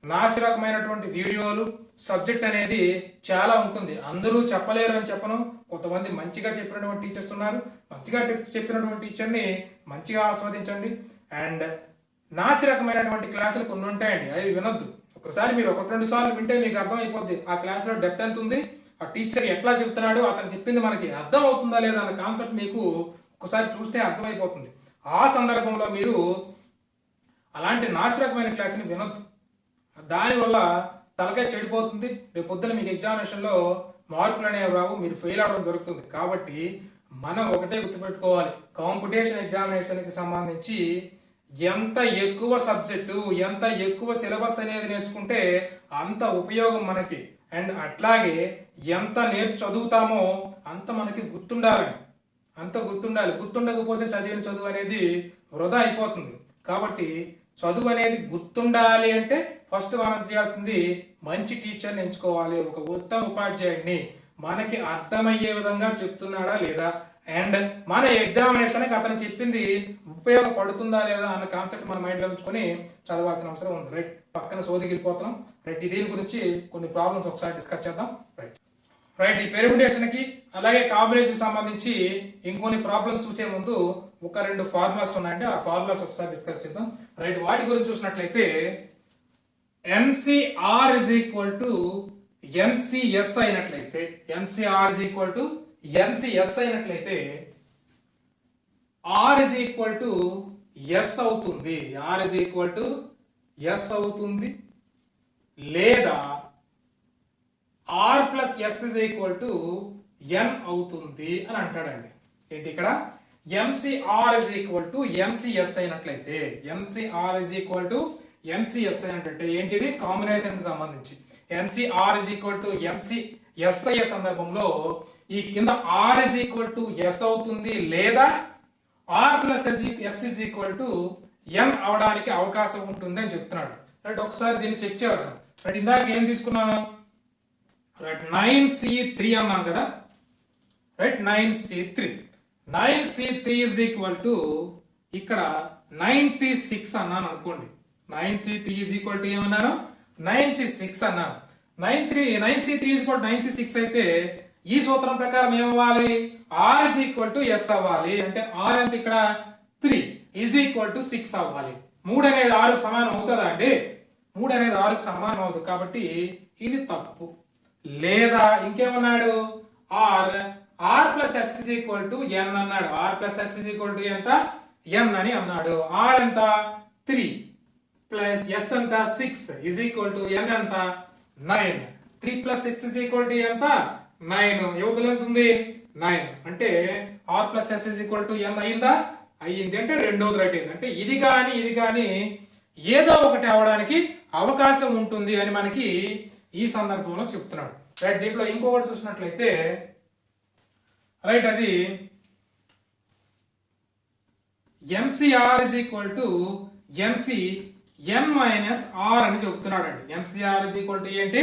Speaker 1: నాసిరకమైనటువంటి వీడియోలు, సబ్జెక్ట్ అనేది చాలా ఉంటుంది. అందరూ చెప్పలేరు అని చెప్పను, కొంతమంది మంచిగా చెప్పినటువంటి టీచర్స్ ఉన్నారు. మంచిగా చెప్పినటువంటి టీచర్ని మంచిగా ఆస్వాదించండి. అండ్ నాసిరకమైనటువంటి క్లాసులు కొన్ని ఉంటాయండి, అవి వినొద్దు. ఒకసారి మీరు 1-2 సార్లు వింటే మీకు అర్థమైపోద్ది ఆ క్లాస్లో డెప్త్ ఎంత ఉంది, ఆ టీచర్ ఎట్లా చెప్తున్నాడు, అతను చెప్పింది మనకి అర్థం అవుతుందా లేదా అన్న కాన్సెప్ట్ మీకు ఒకసారి చూస్తే అర్థమైపోతుంది. ఆ సందర్భంలో మీరు అలాంటి నాసిరకమైన క్లాస్ని వినొద్దు. దానివల్ల తలకాయ చెడిపోతుంది. రేపు పొద్దున మీకు ఎగ్జామినేషన్లో మార్కులు అనేవి రావు, మీరు ఫెయిల్ అవడం జరుగుతుంది. కాబట్టి మనం ఒకటే గుర్తుపెట్టుకోవాలి, కాంపిటీషన్ ఎగ్జామినేషన్కి సంబంధించి ఎంత ఎక్కువ సబ్జెక్టు, ఎంత ఎక్కువ సిలబస్ అనేది నేర్చుకుంటే అంత ఉపయోగం మనకి. అండ్ అట్లాగే ఎంత చదువుతామో అంత మనకి గుర్తుండాలండి, అంత గుర్తుండాలి. గుర్తుండకపోతే చదివిన చదువు అనేది వృధా అయిపోతుంది. కాబట్టి చదువు అనేది గుర్తుండాలి అంటే ఫస్ట్ మనం చేయాల్సింది మంచి టీచర్ని ఎంచుకోవాలి. ఒక ఉత్తమ ఉపాధ్యాయుడిని మనకి అర్థమయ్యే విధంగా చెప్తున్నాడా లేదా, అండ్ మన ఎగ్జామినేషన్కి అతను చెప్పింది ఉపయోగపడుతుందా లేదా అన్న కాన్సెప్ట్ మన మైండ్లో ఉంచుకొని చదవాల్సిన అవసరం ఉంది. రైట్. పక్కన సోదికి వెళ్ళిపోతున్నాం. రైట్. దీని గురించి కొన్ని ప్రాబ్లమ్స్ ఒకసారి డిస్కస్ చేద్దాం. రైట్. రైట్. ఈ పెర్ముటేషన్కి అలాగే కాంబినేషన్ సంబంధించి ఇంకొన్ని ప్రాబ్లమ్స్ చూసే ముందు ఒక 2 ఫార్ములాస్ ఉన్నాయంటే ఆ ఫార్ములాస్ ఒకసారి డిస్కస్ చేద్దాం. రైట్. వాటి గురించి చూసినట్లయితే NCR is equal to NCS అయినట్లయితే, NCR is equal to NCS అయినట్లయితే R is equal to S అవుతుంది. R is equal to S అవుతుంది, లేదా R plus S is equal to N అవుతుంది అని అంటాడండి. ఏంటి ఇక్కడ? NCR is equal to NCS అయినట్లయితే, NCR is equal to NCS అంటే ఏంటిది? కాంబినేషన్ కి సంబంధించి NCR is equal to NCS అయ్యే సందర్భంలో ఈ కింద R is equal to S అవుతుంది, లేదా R plus S is equal to N అవడానికి అవకాశం ఉంటుంది అని చెప్తున్నాడు. రైట్. ఒకసారి దీన్ని చెక్ చేద్దాం. రైట్. ఇందాక ఏం తీసుకున్నాం? రైట్. 9C3 అన్నాం కదా. Right. 9C3 is equal to ఇక్కడ 9C6 అన్నాను అనుకోండి. 9C3 is equal to ఏమన్నాను? 9C6 అన్నాను. 9C3 is equal to 9C6 అయితే ఈ సూత్రం ప్రకారం ఏమవ్వాలి? R is equal to S అవ్వాలి. అంటే R ఎంత ఇక్కడ? 3 is equal to 6 అవ్వాలి. 3 అనేది 6కు సమానం అవుతుందా అండి? 3 అనేది 6కు సమానం అవుతుంది, కాబట్టి ఇది తప్పు. లేదా ఇంకేమన్నాడు? R plus S is equal to N అన్నాడు. R plus S is equal to ఎంత? N అని అన్నాడు. R ఎంత? 3 ప్లస్ S ఎంత? 6 is equal to N ఎంత? 9. 3 plus 6 is equal to ఎంత? 9. యువతలు ఎంత ఉంది? 9. అంటే R plus S is equal to N అయిందా? అయ్యింది. అంటే రెండోది రైట్ అయింది. అంటే ఇది కానీ ఏదో ఒకటి అవడానికి అవకాశం ఉంటుంది అని మనకి ఈ సందర్భంలో చెప్తున్నాడు. రైట్. దీంట్లో ఇంకొకటి చూసినట్లయితే రైట్, అది NCR is equal to NCN minus R అని చెప్తున్నాడు అండి. NCR is equal to ఏంటి?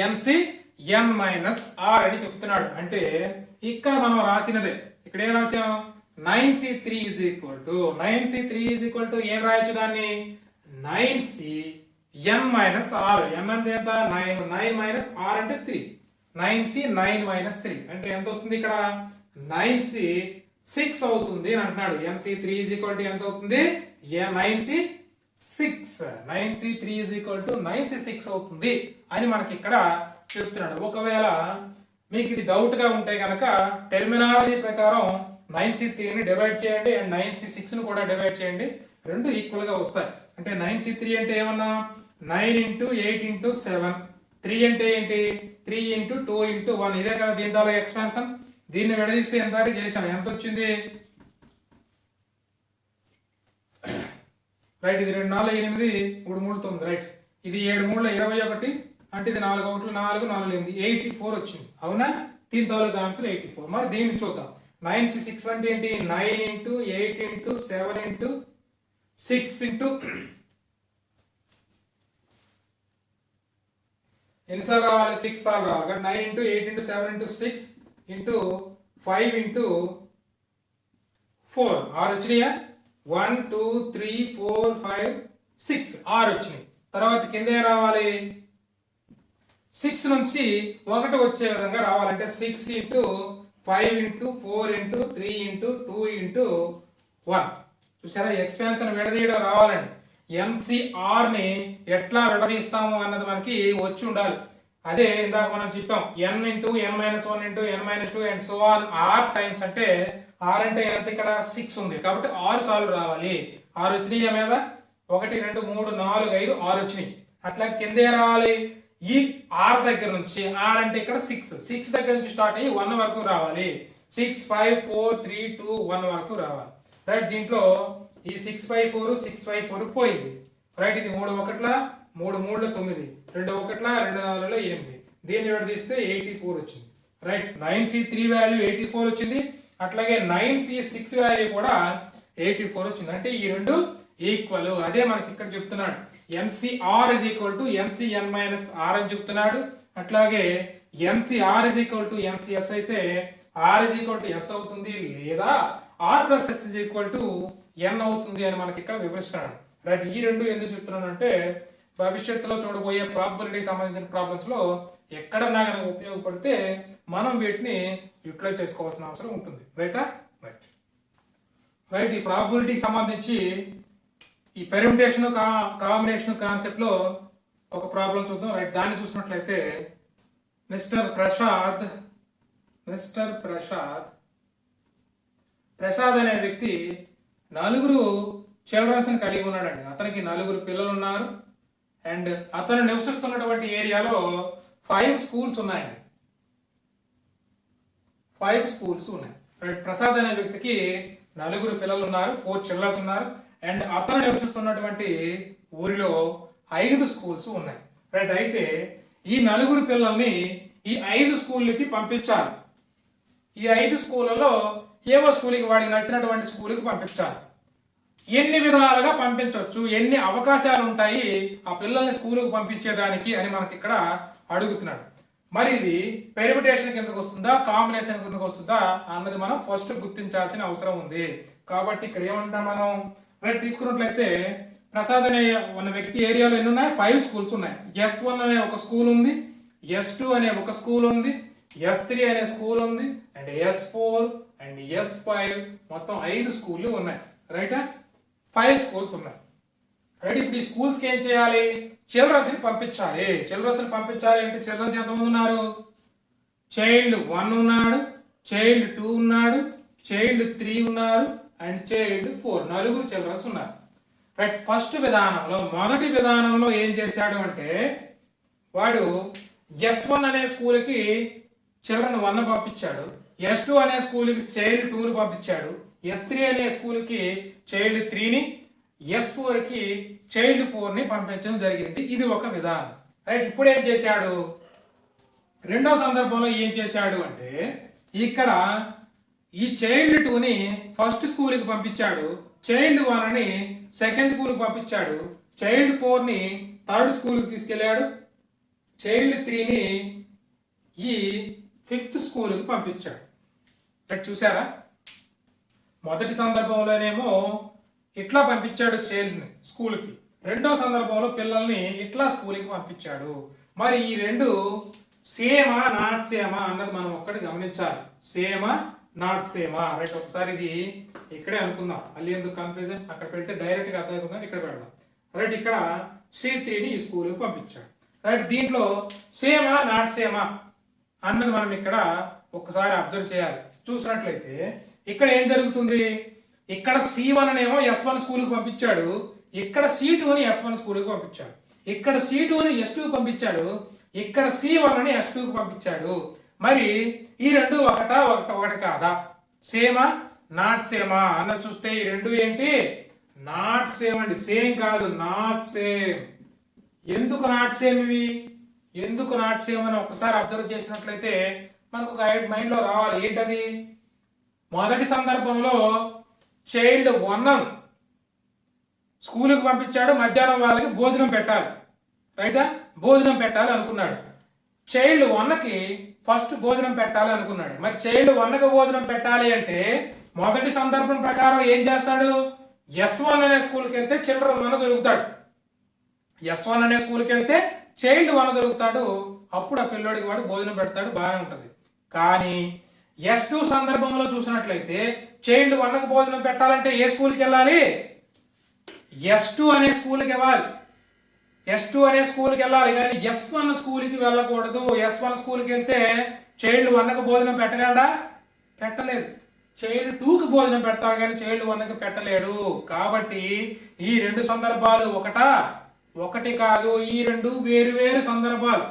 Speaker 1: NCN minus R అని చెప్తున్నాడు. అంటే ఇక్కడ మనం రాసినదే, ఇక్కడ ఏం రాసాం? 9C3 is equal to ఏం రాయొచ్చు దాన్ని? 9CN minus R. N అంటే ఎంత? 9 minus R అంటే 3. 9C 9 minus 3 అంటే ఎంత వస్తుంది? ఇక్కడ 9C6 అవుతుంది అని అంటున్నాడు. NC3 is equal to ఎంత అవుతుంది? 9C6. 9C3 is equal to 9C6 అవుతుంది అని మనకి ఇక్కడ చెప్తున్నాడు. ఒకవేళ మీకు ఇది డౌట్ గా ఉంటే కనుక టెర్మినాలజీ ప్రకారం 9C3ని డివైడ్ చేయండి అండ్ 9C6ని కూడా డివైడ్ చేయండి, రెండు ఈక్వల్ గా వస్తాయి. అంటే 9C3 అంటే ఏమన్నా? 9 into 8 into 7 3 అంటే ఏంటి 3 ఇంటూ 2 ఇంటూ 1 ఇదే కదా దీని తాలూకా ఎక్స్పాన్షన్. దీన్ని విడదీస్తే ఎంత చేసాం, ఎంత వచ్చింది రైట్. ఇది 2 4 8 3 3 9 రైట్. ఇది 7 3 21 అంటే ఇది 4 1 4 4 8 84 వచ్చింది అవునా. దీని తాలూకా ఆన్సర్ 84. మరి దీన్ని చూద్దాం. 9 6 అంటే ఏంటి 9 ఇంటూ 8 ఇంటూ 7 ఇంటూ 6 ఇంటూ ఎన్నిసార్లు రావాలి 6 సార్లు రావాలి. 9 into 8 into 7 into 6 into 5 into 4 6 వచ్చినాయా. 1 2 3 4 5 6 6 వచ్చినాయి. తర్వాత కింద ఏం రావాలి 6 నుంచి 1 వచ్చే విధంగా రావాలంటే 6 into 5 into 4 into 3 into 2 into 1. చూసారా ఎక్స్పాన్షన్ విడదీయడం రావాలండి. ఎంసీఆర్ ని ఎట్లా విడదీస్తాము అన్నది మనకి వచ్చి ఉండాలి. అదే ఇందాక మనం చెప్పాం n into n minus 1 into n minus 2 and so on R times అంటే ఆర్ అంటే ఎంత ఇక్కడ 6 ఉంది కాబట్టి 6 సార్లు రావాలి. 6 వచ్చినాయి మీద 1 2 3 4 5 6 వచ్చినాయి. అట్లా కిందే రావాలి. ఈ ఆర్ దగ్గర నుంచి ఆర్ అంటే ఇక్కడ 6 దగ్గర నుంచి స్టార్ట్ అయ్యి 1 వరకు రావాలి. 6 5 4 3 2 1 వరకు రావాలి రైట్. దీంట్లో ఈ 6 5 4 6 5 4 పోయింది రైట్. ఇది 3 1 3 3 9 2 1 2 4 8. దీన్ని విడదీస్తే 84 వచ్చింది రైట్. 9C3 వాల్యూ 84 వచ్చింది. అట్లాగే 9C6 వాల్యూ కూడా 84 వచ్చింది. అంటే ఈ రెండు ఈక్వల్. అదే మనకి ఇక్కడ చెప్తున్నాడు MCR is equal to MCN minus R అని చెప్తున్నాడు. అట్లాగే MCR is equal to MCS అయితే R is equal to S అవుతుంది లేదా R plus S is equal to N అవుతుంది అని మనకి ఇక్కడ వివరిస్తున్నాడు రైట్. ఈ రెండు ఎందుకు చెప్తున్నాను అంటే భవిష్యత్తులో చూడబోయే ప్రాబబిలిటీకి సంబంధించిన ప్రాబ్లమ్స్ లో ఎక్కడన్నా కనుక ఉపయోగపడితే మనం వీటిని యూటిలైజ్ చేసుకోవాల్సిన అవసరం ఉంటుంది రైటా రైట్ రైట్. ఈ ప్రాబబిలిటీకి సంబంధించి ఈ పెర్మిటేషన్ కాంబినేషన్ కాన్సెప్ట్ లో ఒక ప్రాబ్లం చూద్దాం రైట్. దాన్ని చూసినట్లయితే మిస్టర్ ప్రసాద్ అనే వ్యక్తి 4 చిల్డ్రన్స్ కలిగి ఉన్నాడండి. అతనికి 4 పిల్లలు ఉన్నారు అండ్ అతను నివసిస్తున్నటువంటి ఏరియాలో 5 స్కూల్స్ ఉన్నాయండి. 5 స్కూల్స్ ఉన్నాయి రైట్. ప్రసాద్ అనే వ్యక్తికి 4 పిల్లలు ఉన్నారు, 4 చిల్డ్రన్స్ ఉన్నారు అండ్ అతను నివసిస్తున్నటువంటి ఊరిలో 5 స్కూల్స్ ఉన్నాయి రైట్. అయితే ఈ 4 పిల్లల్ని ఈ 5 స్కూళ్ళకి పంపించాలి. ఈ 5 స్కూళ్ళలో ఏవో స్కూల్కి వాడికి నచ్చినటువంటి స్కూల్కి పంపించాలి. ఎన్ని విధాలుగా పంపించవచ్చు, ఎన్ని అవకాశాలు ఉంటాయి ఆ పిల్లల్ని స్కూల్కి పంపించేదానికి అని మనకి ఇక్కడ అడుగుతున్నాడు. మరి ఇది పెర్మిటేషన్ కిందకు వస్తుందా కాంబినేషన్ కిందకు వస్తుందా అన్నది మనం ఫస్ట్ గుర్తించాల్సిన అవసరం ఉంది. కాబట్టి ఇక్కడ ఏమంటాం మనం రైట్ తీసుకున్నట్లయితే ప్రసాద్ అనే ఉన్న వ్యక్తి ఏరియాలో ఎన్ని ఉన్నాయి 5 స్కూల్స్ ఉన్నాయి. S1 అనే ఒక స్కూల్ ఉంది, S2 అనే ఒక స్కూల్ ఉంది, S3 అనే స్కూల్ ఉంది అండ్ S4 అండ్ S5 మొత్తం 5 స్కూళ్ళు ఉన్నాయి రైట్. 5 స్కూల్స్ ఉన్నాయి రైట్. ఇప్పుడు ఈ స్కూల్స్ కి ఏం చేయాలి చిల్డ్రన్స్ ని పంపించాలి. చిల్డ్రన్స్ ని పంపించాలి అంటే చిల్డ్రన్స్ ఎంతమంది ఉన్నారు చైల్డ్ 1 ఉన్నాడు, చైల్డ్ 2 ఉన్నాడు, చైల్డ్ 3 ఉన్నారు అండ్ చైల్డ్ 4 4 చిల్డ్రన్స్ ఉన్నారు రైట్. ఫస్ట్ విధానంలో మొదటి విధానంలో ఏం చేశాడు అంటే వాడు S1 అనే స్కూల్కి చిల్డ్రన్ 1 పంపించాడు, S2 అనే స్కూల్కి చైల్డ్ 2ని పంపించాడు, S3 అనే స్కూల్కి చైల్డ్ 3ని, S4కి చైల్డ్ 4ని పంపించడం జరిగింది. ఇది ఒక విధానం రైట్. ఇప్పుడు ఏం చేశాడు రెండవ సందర్భంలో ఏం చేశాడు అంటే ఇక్కడ ఈ చైల్డ్ 2ని ఫస్ట్ స్కూల్కి పంపించాడు, చైల్డ్ 1ని సెకండ్ స్కూల్కి పంపించాడు, చైల్డ్ 4ని థర్డ్ స్కూల్కి తీసుకెళ్ళాడు, చైల్డ్ 3ని ఈ 5th స్కూల్కి పంపించాడు. చూసారా మొదటి సందర్భంలోనేమో ఇట్లా పంపించాడు చైల్డ్ని స్కూల్కి, రెండో సందర్భంలో పిల్లల్ని ఇట్లా స్కూల్కి పంపించాడు. మరి ఈ రెండు సేమా నాట్ సేమా అన్నది మనం ఒక్కటి గమనించాలి. సేమా నాట్ సేమా రైట్. ఒకసారి ఇది ఇక్కడే అనుకుందాం, మళ్ళీ ఎందుకు కన్ఫ్యూజన్, అక్కడ పెడితే డైరెక్ట్గా అర్థమవుతుందని ఇక్కడ పెడదాం రైట్. ఇక్కడ C3ని ఈ స్కూల్కి పంపించాడు రైట్. దీంట్లో సేమా నాట్ సేమా అన్నది మనం ఇక్కడ ఒకసారి అబ్జర్వ్ చేయాలి. చూసినట్లయితే ఇక్కడ ఏం జరుగుతుంది, ఇక్కడ C1 అనేమో S1 స్కూల్కి పంపించాడు, ఇక్కడ C2ని S1 స్కూల్కి పంపించాడు, ఇక్కడ C2ని S2 పంపించాడు, ఇక్కడ C1 ని S2కి పంపించాడు. మరి ఈ రెండు ఒకటి కాదా? సేమా నాట్ సేమా అన్న చూస్తే ఈ రెండు ఏంటి? నాట్ సేమ్ అండి. సేమ్ కాదు, నాట్ సేమ్. ఎందుకు నాట్ సేమ్ ఇవి? ఎందుకు నాట్ సేమ్ అని ఒకసారి అబ్జర్వ్ చేసినట్లయితే మనకు ఒక మైండ్లో రావాలి. ఏంటది? మొదటి సందర్భంలో చైల్డ్ 1 స్కూల్కి పంపించాడు, మధ్యాహ్నం వాళ్ళకి భోజనం పెట్టాలి, రైటా? భోజనం పెట్టాలి అనుకున్నాడు. చైల్డ్ 1కి ఫస్ట్ భోజనం పెట్టాలి అనుకున్నాడు. మరి చైల్డ్ 1కి భోజనం పెట్టాలి అంటే మొదటి సందర్భం ప్రకారం ఏం చేస్తాడు? S1 అనే స్కూల్కి వెళ్తే చిల్డ్రన్ 1 దొరుకుతాడు. S1 అనే స్కూల్కి వెళ్తే చైల్డ్ 1 దొరుకుతాడు. అప్పుడు ఆ పిల్లోడికి వాడు భోజనం పెడతాడు, బాగానే ఉంటుంది. కానీ S2 సందర్భంలో చూసినట్లయితే చైల్డ్ 1కి భోజనం పెట్టాలంటే ఏ స్కూల్కి వెళ్ళాలి? S2 అనే స్కూల్కి వెళ్ళాలి. S2 అనే స్కూల్కి వెళ్ళాలి, కానీ S1 స్కూల్కి వెళ్ళకూడదు. S1 స్కూల్కి వెళ్తే చైల్డ్ 1కి భోజనం పెట్టగలడా? పెట్టలేడు. చైల్డ్ 2కి భోజనం పెడతాడు, కానీ చైల్డ్ 1కి పెట్టలేడు. కాబట్టి ఈ రెండు సందర్భాలు ఒకటి కాదు. ఈ రెండు వేరు వేరు సందర్భాలు.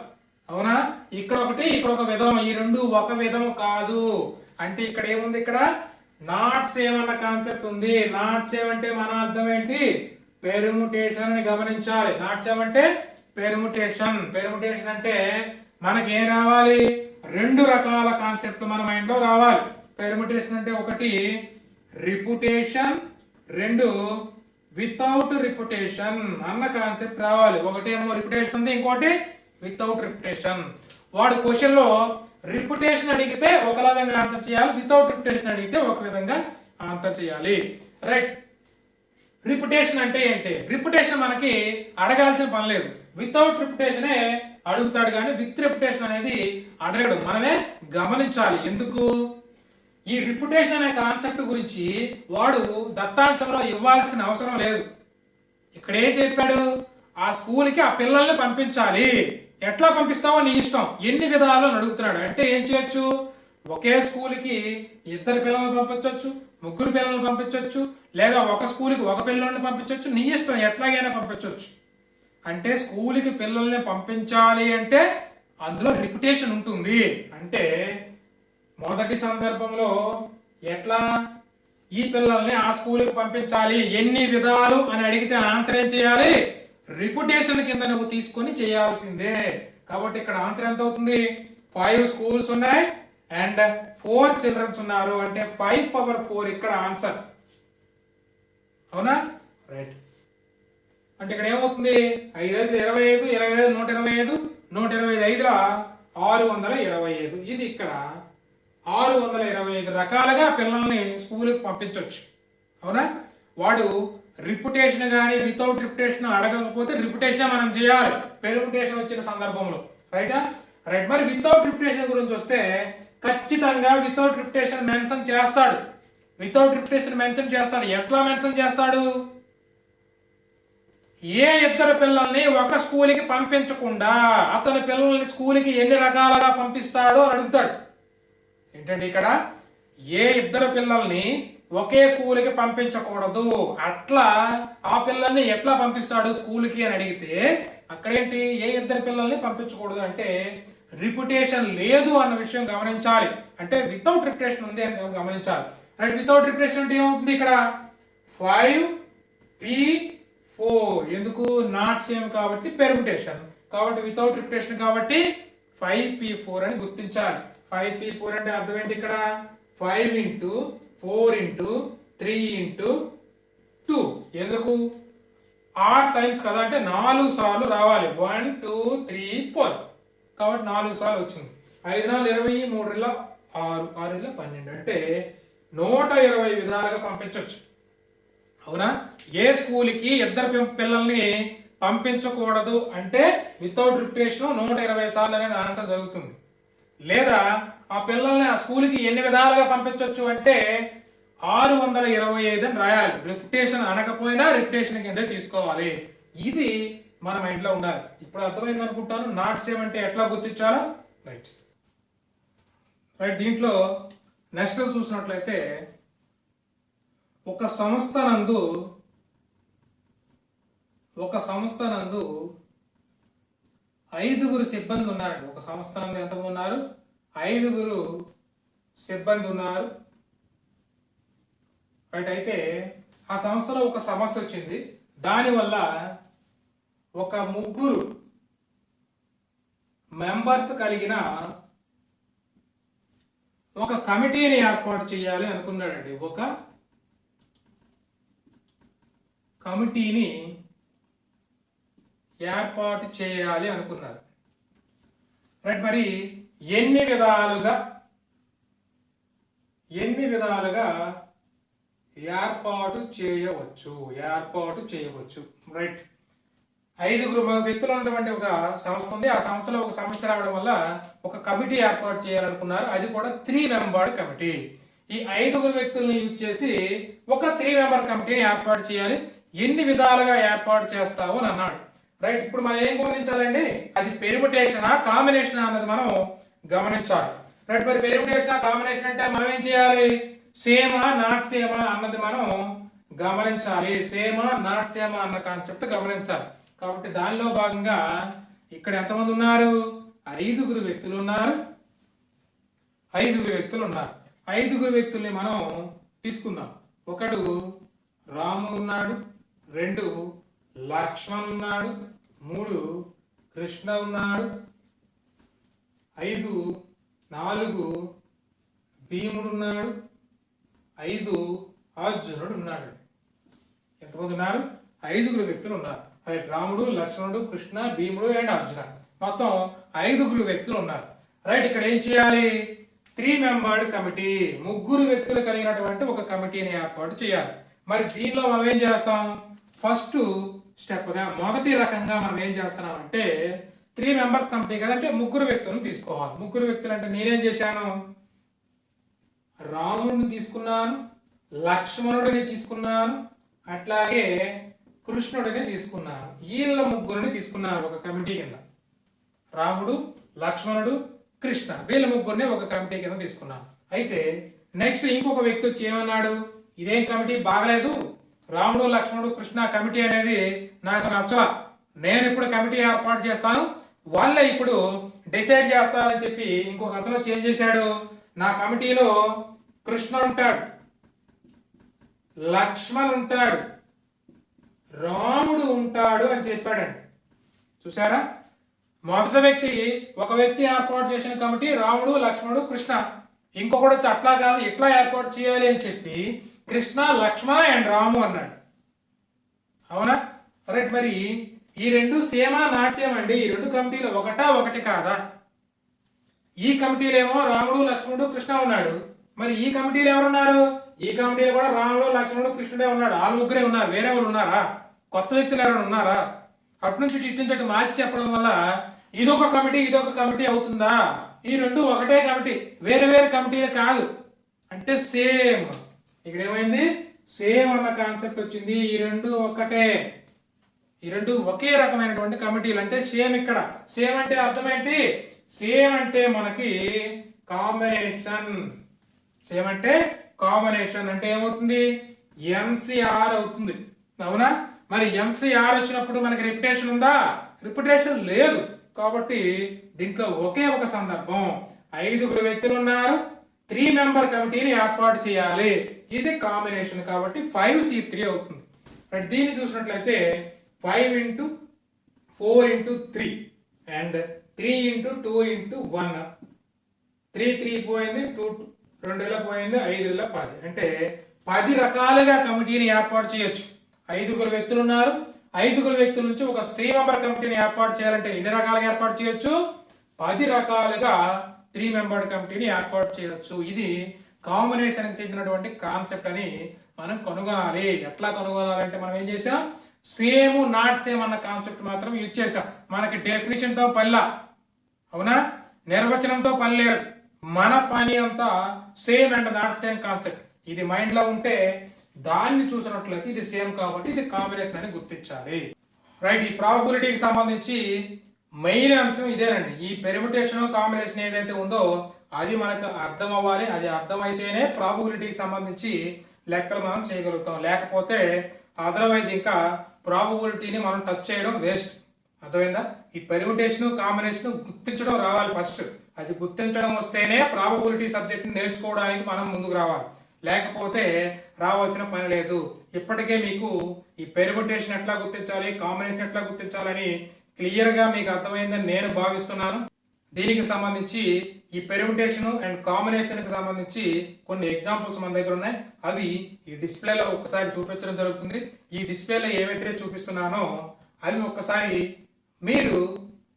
Speaker 1: అవునా? ఇక్కడ ఒకటి, ఇక్కడ ఒక విధం. ఈ రెండు ఒక విధం కాదు. అంటే ఇక్కడ ఏముంది? ఇక్కడ నాట్ సేమ్ అన్న కాన్సెప్ట్ ఉంది. నాట్ సేమ్ అంటే మన అర్థం ఏంటి? పెర్ముటేషన్ అని గమనించాలి. నాట్ సేమ్ అంటే పెర్ముటేషన్. పెర్ముటేషన్ అంటే మనకేం రావాలి? రెండు రకాల కాన్సెప్ట్ మన మైండ్లో రావాలి. పెర్ముటేషన్ అంటే ఒకటి రిపుటేషన్, రెండు వితౌట్ రిపుటేషన్ అన్న కాన్సెప్ట్ రావాలి. ఒకటేమో రిపుటేషన్ ఉంది, ఇంకోటి వితౌట్ రిపుటేషన్. వాడు క్వశ్చన్లో రిపుటేషన్ అడిగితే ఒక విధంగా ఆన్సర్ చేయాలి, వితౌట్ రిపుటేషన్ అడిగితే ఒక విధంగా ఆన్సర్ చేయాలి. రైట్. రిపుటేషన్ అంటే ఏంటి? రిపుటేషన్ మనకి అడగాల్సిన పని లేదు. వితౌట్ రిపుటేషనే అడుగుతాడు, కానీ విత్ రిపుటేషన్ అనేది అడగడు. మనమే గమనించాలి. ఎందుకు? ఈ రిపుటేషన్ అనే కాన్సెప్ట్ గురించి వాడు దత్తాంశంలో ఇవ్వాల్సిన అవసరం లేదు. ఇక్కడ ఏం చెప్పాడు? ఆ స్కూల్కి ఆ పిల్లల్ని పంపించాలి. ఎట్లా పంపిస్తావో నీ ఇష్టం, ఎన్ని విధాలు అడుగుతున్నాడు. అంటే ఏం చేయొచ్చు? ఒకే స్కూల్కి 2 పిల్లల్ని పంపించవచ్చు, 3 పిల్లల్ని పంపించవచ్చు, లేదా ఒక స్కూల్కి ఒక పిల్లల్ని పంపించవచ్చు. నీ ఇష్టం, ఎట్లాగైనా పంపించవచ్చు. అంటే స్కూల్కి పిల్లల్ని పంపించాలి అంటే అందులో రిపుటేషన్ ఉంటుంది. అంటే మొదటి సందర్భంలో ఎట్లా ఈ పిల్లల్ని ఆ స్కూల్కి పంపించాలి, ఎన్ని విధాలు అని అడిగితే ఆన్సర్ ఏం చేయాలి? రిపుటేషన్ కింద నువ్వు తీసుకొని చేయాల్సిందే. కాబట్టి ఇక్కడ ఆన్సర్ ఎంత అవుతుంది? 5 స్కూల్స్ ఉన్నాయి అండ్ 4 చిల్డ్రన్స్ ఉన్నారు, అంటే 5/4 ఇక్కడ ఆన్సర్. అవునా? రైట్. అంటే ఇక్కడ ఏమవుతుంది? 5 5 25, 25 125, 125 625. ఇది ఇక్కడ 625 రకాలుగా పిల్లల్ని స్కూల్కి పంపించవచ్చు. అవునా? వాడు రిపుటేషన్ కానీ వితౌట్ రిపుటేషన్ అడగకపోతే రిపుటేషన్ మనం చేయాలి పెర్ముటేషన్ వచ్చిన సందర్భంలో. రైటా? రైట్. మరి వితౌట్ రిపుటేషన్ గురించి వస్తే ఖచ్చితంగా వితౌట్ రిపుటేషన్ మెన్షన్ చేస్తాడు. వితౌట్ రిపుటేషన్ మెన్షన్ చేస్తాడు. ఎట్లా మెన్షన్ చేస్తాడు? ఏ 2 పిల్లల్ని ఒక స్కూల్కి పంపించకుండా అతని పిల్లల్ని స్కూల్కి ఎన్ని రకాలుగా పంపిస్తాడో అని అడుగుతాడు. ఏంటంటే ఇక్కడ ఏ 2 పిల్లల్ని ఒకే స్కూల్కి పంపించకూడదు, అట్లా ఆ పిల్లల్ని ఎట్లా పంపిస్తాడు స్కూల్కి అని అడిగితే అక్కడేంటి? ఏ 2 పిల్లల్ని పంపించకూడదు అంటే రిపుటేషన్ లేదు అన్న విషయం గమనించాలి. అంటే వితౌట్ రిపుటేషన్ ఉంది అని గమనించాలి. రైట్. వితౌట్ రిపుటేషన్ అంటే ఏమవుతుంది? ఇక్కడ 5P4 ఎందుకు? నాట్ సేమ్ కాబట్టి పెర్ముటేషన్, కాబట్టి వితౌట్ రిపుటేషన్ కాబట్టి 5P4 అని గుర్తించాలి. 5P4 అంటే అర్థం ఏంటి? ఇక్కడ 5 × 4 × 3 × 2 ఎందుకు? 6 టైమ్స్ కదా, అంటే 4 సార్లు రావాలి. 1 2 3 4 కాబట్టి 4 సార్లు వచ్చింది. 5 4 20, 3 6 6 12 అంటే 120 విధాలుగా పంపించవచ్చు. అవునా? ఏ స్కూల్కి 2 పిల్లల్ని పంపించకూడదు అంటే వితౌట్ రిపుటేషన్ 120 సార్లు అనేది ఆన్సర్ జరుగుతుంది. లేదా ఆ పిల్లల్ని ఆ స్కూల్కి ఎన్ని విధాలుగా పంపించవచ్చు అంటే 625 అని రాయాలి. రిపుటేషన్ అనకపోయినా రిపుటేషన్ కింద తీసుకోవాలి. ఇది మన మైండ్లో ఉండాలి. ఇప్పుడు అర్థమైంది అనుకుంటాను నాట్ సేమ్ అంటే ఎట్లా గుర్తించాలో. రైట్. రైట్. దీంట్లో నెక్స్ట్ చూసినట్లయితే ఒక సంస్థ నందు ఐదుగురు సిబ్బంది ఉన్నారండి. ఒక సంస్థ నందు ఎంతమంది ఉన్నారు? ఐదుగురు సిబ్బంది ఉన్నారు. రైట్. అయితే ఆ సంస్థలో ఒక సమస్య వచ్చింది. దానివల్ల ఒక ముగ్గురు మెంబర్స్ కలిగిన ఒక కమిటీని ఏర్పాటు చేయాలి అనుకున్నాడండి. ఒక కమిటీని ఏర్పాటు చేయాలి అనుకున్నారు. రైట్. మరి ఎన్ని విధాలుగా ఏర్పాటు చేయవచ్చు. రైట్. ఐదుగురు వ్యక్తులు ఉన్నటువంటి ఒక సంస్థ ఉంది. ఆ సంస్థలో ఒక సమస్య రావడం వల్ల ఒక కమిటీ ఏర్పాటు చేయాలనుకున్నారు. అది కూడా 3 మెంబర్ కమిటీ. ఈ ఐదుగురు వ్యక్తులను యూజ్ చేసి ఒక 3 మెంబర్ కమిటీని ఏర్పాటు చేయాలి. ఎన్ని విధాలుగా ఏర్పాటు చేస్తావు అని అన్నాడు. రైట్. ఇప్పుడు మనం ఏం గమనించాలండి? అది పెర్ముటేషనా కాంబినేషన్ అన్నది మనం గమనించాలి. రైట్. మరి పెర్ముటేషన్ కాంబినేషన్ అంటే మనం ఏం చేయాలి? సేమా నాట్ సేమా అన్నది మనం గమనించాలి. సేమా నాట్ సేమా అన్న కాన్సెప్ట్ గమనించాలి. కాబట్టి దానిలో భాగంగా ఇక్కడ ఎంతమంది ఉన్నారు? ఐదుగురు వ్యక్తులు ఉన్నారు. ఐదుగురు వ్యక్తుల్ని మనం తీసుకుందాం. ఒకడు రాము ఉన్నాడు, 2 లక్ష్మణ్ ఉన్నాడు, 3 కృష్ణ ఉన్నాడు, 4 భీముడు ఉన్నాడు, 5 అర్జునుడు ఉన్నాడు. ఎంతమంది ఉన్నారు? ఐదుగురు వ్యక్తులు ఉన్నారు. రాముడు, లక్ష్మణుడు, కృష్ణ, భీముడు అండ్ అర్జున. మొత్తం ఐదుగురు వ్యక్తులు ఉన్నారు. రైట్. ఇక్కడ ఏం చేయాలి? 3 మెంబర్డ్ కమిటీ, ముగ్గురు వ్యక్తులు కలిగినటువంటి ఒక కమిటీని ఏర్పాటు చేయాలి. మరి దీనిలో మనం ఏం చేస్తాం? ఫస్ట్ స్టెప్ గా మొదటి రకంగా మనం ఏం చేస్తున్నాం అంటే 3 మెంబర్స్ కమిటీ కదంటే ముగ్గురు వ్యక్తులను తీసుకోవాలి. ముగ్గురు వ్యక్తులు అంటే నేనేం చేశాను? రాముడిని తీసుకున్నాను, లక్ష్మణుడిని తీసుకున్నాను, అట్లాగే కృష్ణుడిని తీసుకున్నాను. వీళ్ళ ముగ్గురిని తీసుకున్నాను ఒక కమిటీ కింద. రాముడు, లక్ష్మణుడు, కృష్ణ వీళ్ళ ముగ్గురిని ఒక కమిటీ కింద తీసుకున్నాను. అయితే నెక్స్ట్ ఇంకొక వ్యక్తి వచ్చి ఏమన్నాడు? ఇదేం కమిటీ బాగలేదు, రాముడు, లక్ష్మణుడు, కృష్ణ కమిటీ అనేది నాకు నచ్చలా, నేను ఇప్పుడు కమిటీ ఏర్పాటు చేస్తాను, వాళ్ళే ఇప్పుడు డిసైడ్ చేస్తారని చెప్పి ఇంకొక అతను చేంజ్ చేశాడు. నా కమిటీలో కృష్ణ ఉంటాడు, లక్ష్మణ్ ఉంటాడు, రాముడు ఉంటాడు అని చెప్పాడండి. చూసారా? మొదటి వ్యక్తి ఒక వ్యక్తి ఏర్పాటు చేసిన కమిటీ రాముడు, లక్ష్మణుడు, కృష్ణ. ఇంకొకటి వచ్చి అట్లా కాదు ఇట్లా ఏర్పాటు చేయాలి అని చెప్పి కృష్ణ, లక్ష్మణ అండ్ రాము అన్నాడు. అవునా? రైట్. మరి ఈ రెండు సేమా నాట్ సేమ్ అండి. ఈ రెండు కమిటీలు ఒకటి కాదా? ఈ కమిటీలో ఏమో రాముడు, లక్ష్మణుడు, కృష్ణ ఉన్నాడు. మరి ఈ కమిటీలో ఎవరున్నారు? ఈ కమిటీలో కూడా రాముడు, లక్ష్మణుడు, కృష్ణుడే ఉన్నాడు. వాళ్ళు ముగ్గురే ఉన్నారు. వేరే వాళ్ళు ఉన్నారా? కొత్త వ్యక్తులు ఎవరైనా ఉన్నారా? అటు నుంచి ఇటు నుంచి అటు మార్చి చెప్పడం వల్ల ఇదొక కమిటీ అవుతుందా? ఈ రెండు ఒకటే కమిటీ, వేరే వేరే కమిటీలు కాదు అంటే సేమ్. ఇక్కడ ఏమైంది? సేమ్ అన్న కాన్సెప్ట్ వచ్చింది. ఈ రెండు ఒకటే, ఈ రెండు ఒకే రకమైనటువంటి కమిటీలు అంటే సేమ్. ఇక్కడ సేమ్ అంటే అర్థం ఏంటి? సేమ్ అంటే మనకి కాంబినేషన్. సేమ్ అంటే కాంబినేషన్ అంటే ఏమవుతుంది? ఎంసీఆర్ అవుతుంది. అవునా? మరి ఎంసీఆర్ వచ్చినప్పుడు మనకి రిపిటేషన్ ఉందా? రిపిటేషన్ లేదు. కాబట్టి దీంట్లో ఒకే ఒక సందర్భం, ఐదుగురు వ్యక్తులు ఉన్నారు, 3 మెంబర్ కమిటీని ఏర్పాటు చేయాలి. ఇది కాంబినేషన్ కాబట్టి 5C3 అవుతుంది. దీన్ని చూసినట్లయితే 5 × 4 × 3 అండ్ 3 × 2 × 1. 3 పోయింది, 2 2 పోయింది, 5 10. అంటే 10 రకాలుగా కమిటీని ఏర్పాటు చేయొచ్చు. ఐదుగురు వ్యక్తులు ఉన్నారు. ఐదుగురు వ్యక్తుల నుంచి ఒక 3 మెంబర్ కమిటీని ఏర్పాటు చేయాలంటే ఎన్ని రకాలుగా ఏర్పాటు చేయొచ్చు? 10 రకాలుగా 3 మెంబర్ కమిటీని ఏర్పాటు చేయొచ్చు. ఇది కాంబినేషన్కి చెందినటువంటి కాన్సెప్ట్ అని మనం కనుగొనాలి. ఎట్లా కనుగొనాలంటే మనం ఏం చేసాం? సేమ్ నాట్ సేమ్ అన్న కాన్సెప్ట్ మాత్రం యూజ్ చేసాం. మనకి డెఫినేషన్తో పనిలా, అవునా? నిర్వచనంతో పని లేదు. మన పని అంతా same and not same concept. ఇది మైండ్ లో ఉంటే దాన్ని చూసినట్లయితే ఇది సేమ్ కాబట్టి ఇది కాంబినేషన్ అని గుర్తించాలి. రైట్. ఈ ప్రాబబిలిటీకి సంబంధించి మెయిన్ అంశం ఇదేనండి. ఈ పెర్ముటేషన్ కాంబినేషన్ ఏదైతే ఉందో అది మనకు అర్థం అవ్వాలి. అది అర్థమైతేనే ప్రాబబిలిటీకి సంబంధించి లెక్కలు మనం చేయగలుగుతాం. లేకపోతే అదర్వైజ్ ఇంకా ప్రాబబిలిటీని మనం టచ్ చేయడం వేస్ట్. అర్థమైందా? ఈ పెర్ముటేషన్ కాంబినేషన్ గుర్తించడం రావాలి ఫస్ట్. అది గుర్తించడం వస్తేనే ప్రాబబిలిటీ సబ్జెక్ట్ నేర్చుకోవడానికి మనం ముందుకు రావాలి, లేకపోతే రావాల్సిన పని లేదు. ఇప్పటికే మీకు ఈ పెర్ముటేషన్ ఎట్లా గుర్తించాలి, కాంబినేషన్ ఎట్లా గుర్తించాలని క్లియర్గా మీకు అర్థమైందని నేను భావిస్తున్నాను. దీనికి సంబంధించి ఈ పెర్ముటేషన్ అండ్ కాంబినేషన్కి సంబంధించి కొన్ని ఎగ్జాంపుల్స్ మన దగ్గర ఉన్నాయి. అవి ఈ డిస్ప్లేలో ఒక్కసారి చూపించడం జరుగుతుంది. ఈ డిస్ప్లేలో ఏవైతే చూపిస్తున్నానో అవి ఒక్కసారి మీరు,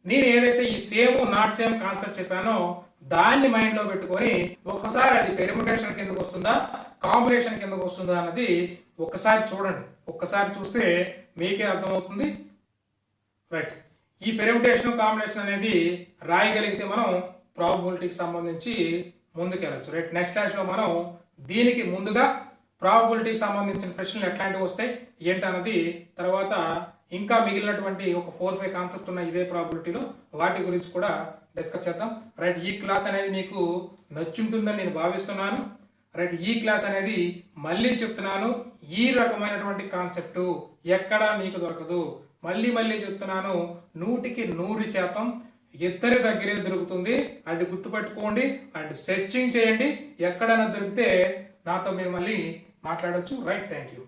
Speaker 1: నేను ఏదైతే ఈ సేమ్ నాట్ సేమ్ కాన్సెప్ట్ చెప్పానో దాన్ని మైండ్లో పెట్టుకొని ఒక్కసారి అది పెర్ముటేషన్ కిందకు వస్తుందా, కాంబినేషన్ కిందకు వస్తుందా అన్నది ఒక్కసారి చూడండి. ఒక్కసారి చూస్తే మీకే అర్థమవుతుంది. రైట్, ఈ పెర్ముటేషన్ కాంబినేషన్ అనేది రాయగలిగితే మనం ప్రాబబిలిటీకి సంబంధించి ముందుకెళ్ళచ్చు. రైట్, నెక్స్ట్ క్లాస్లో మనం దీనికి ముందుగా ప్రాబబిలిటీకి సంబంధించిన ప్రశ్నలు ఎట్లాంటివి వస్తాయి ఏంటన్నది, తర్వాత ఇంకా మిగిలినటువంటి ఒక 4-5 కాన్సెప్ట్ ఉన్న ఇదే ప్రాబబిలిటీలో వాటి గురించి కూడా డిస్కస్ చేద్దాం. రైట్, ఈ క్లాస్ అనేది మీకు నచ్చుంటుందని నేను భావిస్తున్నాను. రైట్, ఈ క్లాస్ అనేది మళ్ళీ చెప్తున్నాను, ఈ రకమైనటువంటి కాన్సెప్ట్ ఎక్కడా మీకు దొరకదు. మళ్ళీ మళ్ళీ చెప్తున్నాను, 100% ఇద్దరి దగ్గరే దొరుకుతుంది. అది గుర్తుపెట్టుకోండి అండ్ సెర్చింగ్ చేయండి. ఎక్కడైనా దొరికితే నాతో మీరు మళ్ళీ మాట్లాడొచ్చు. Right, thank you.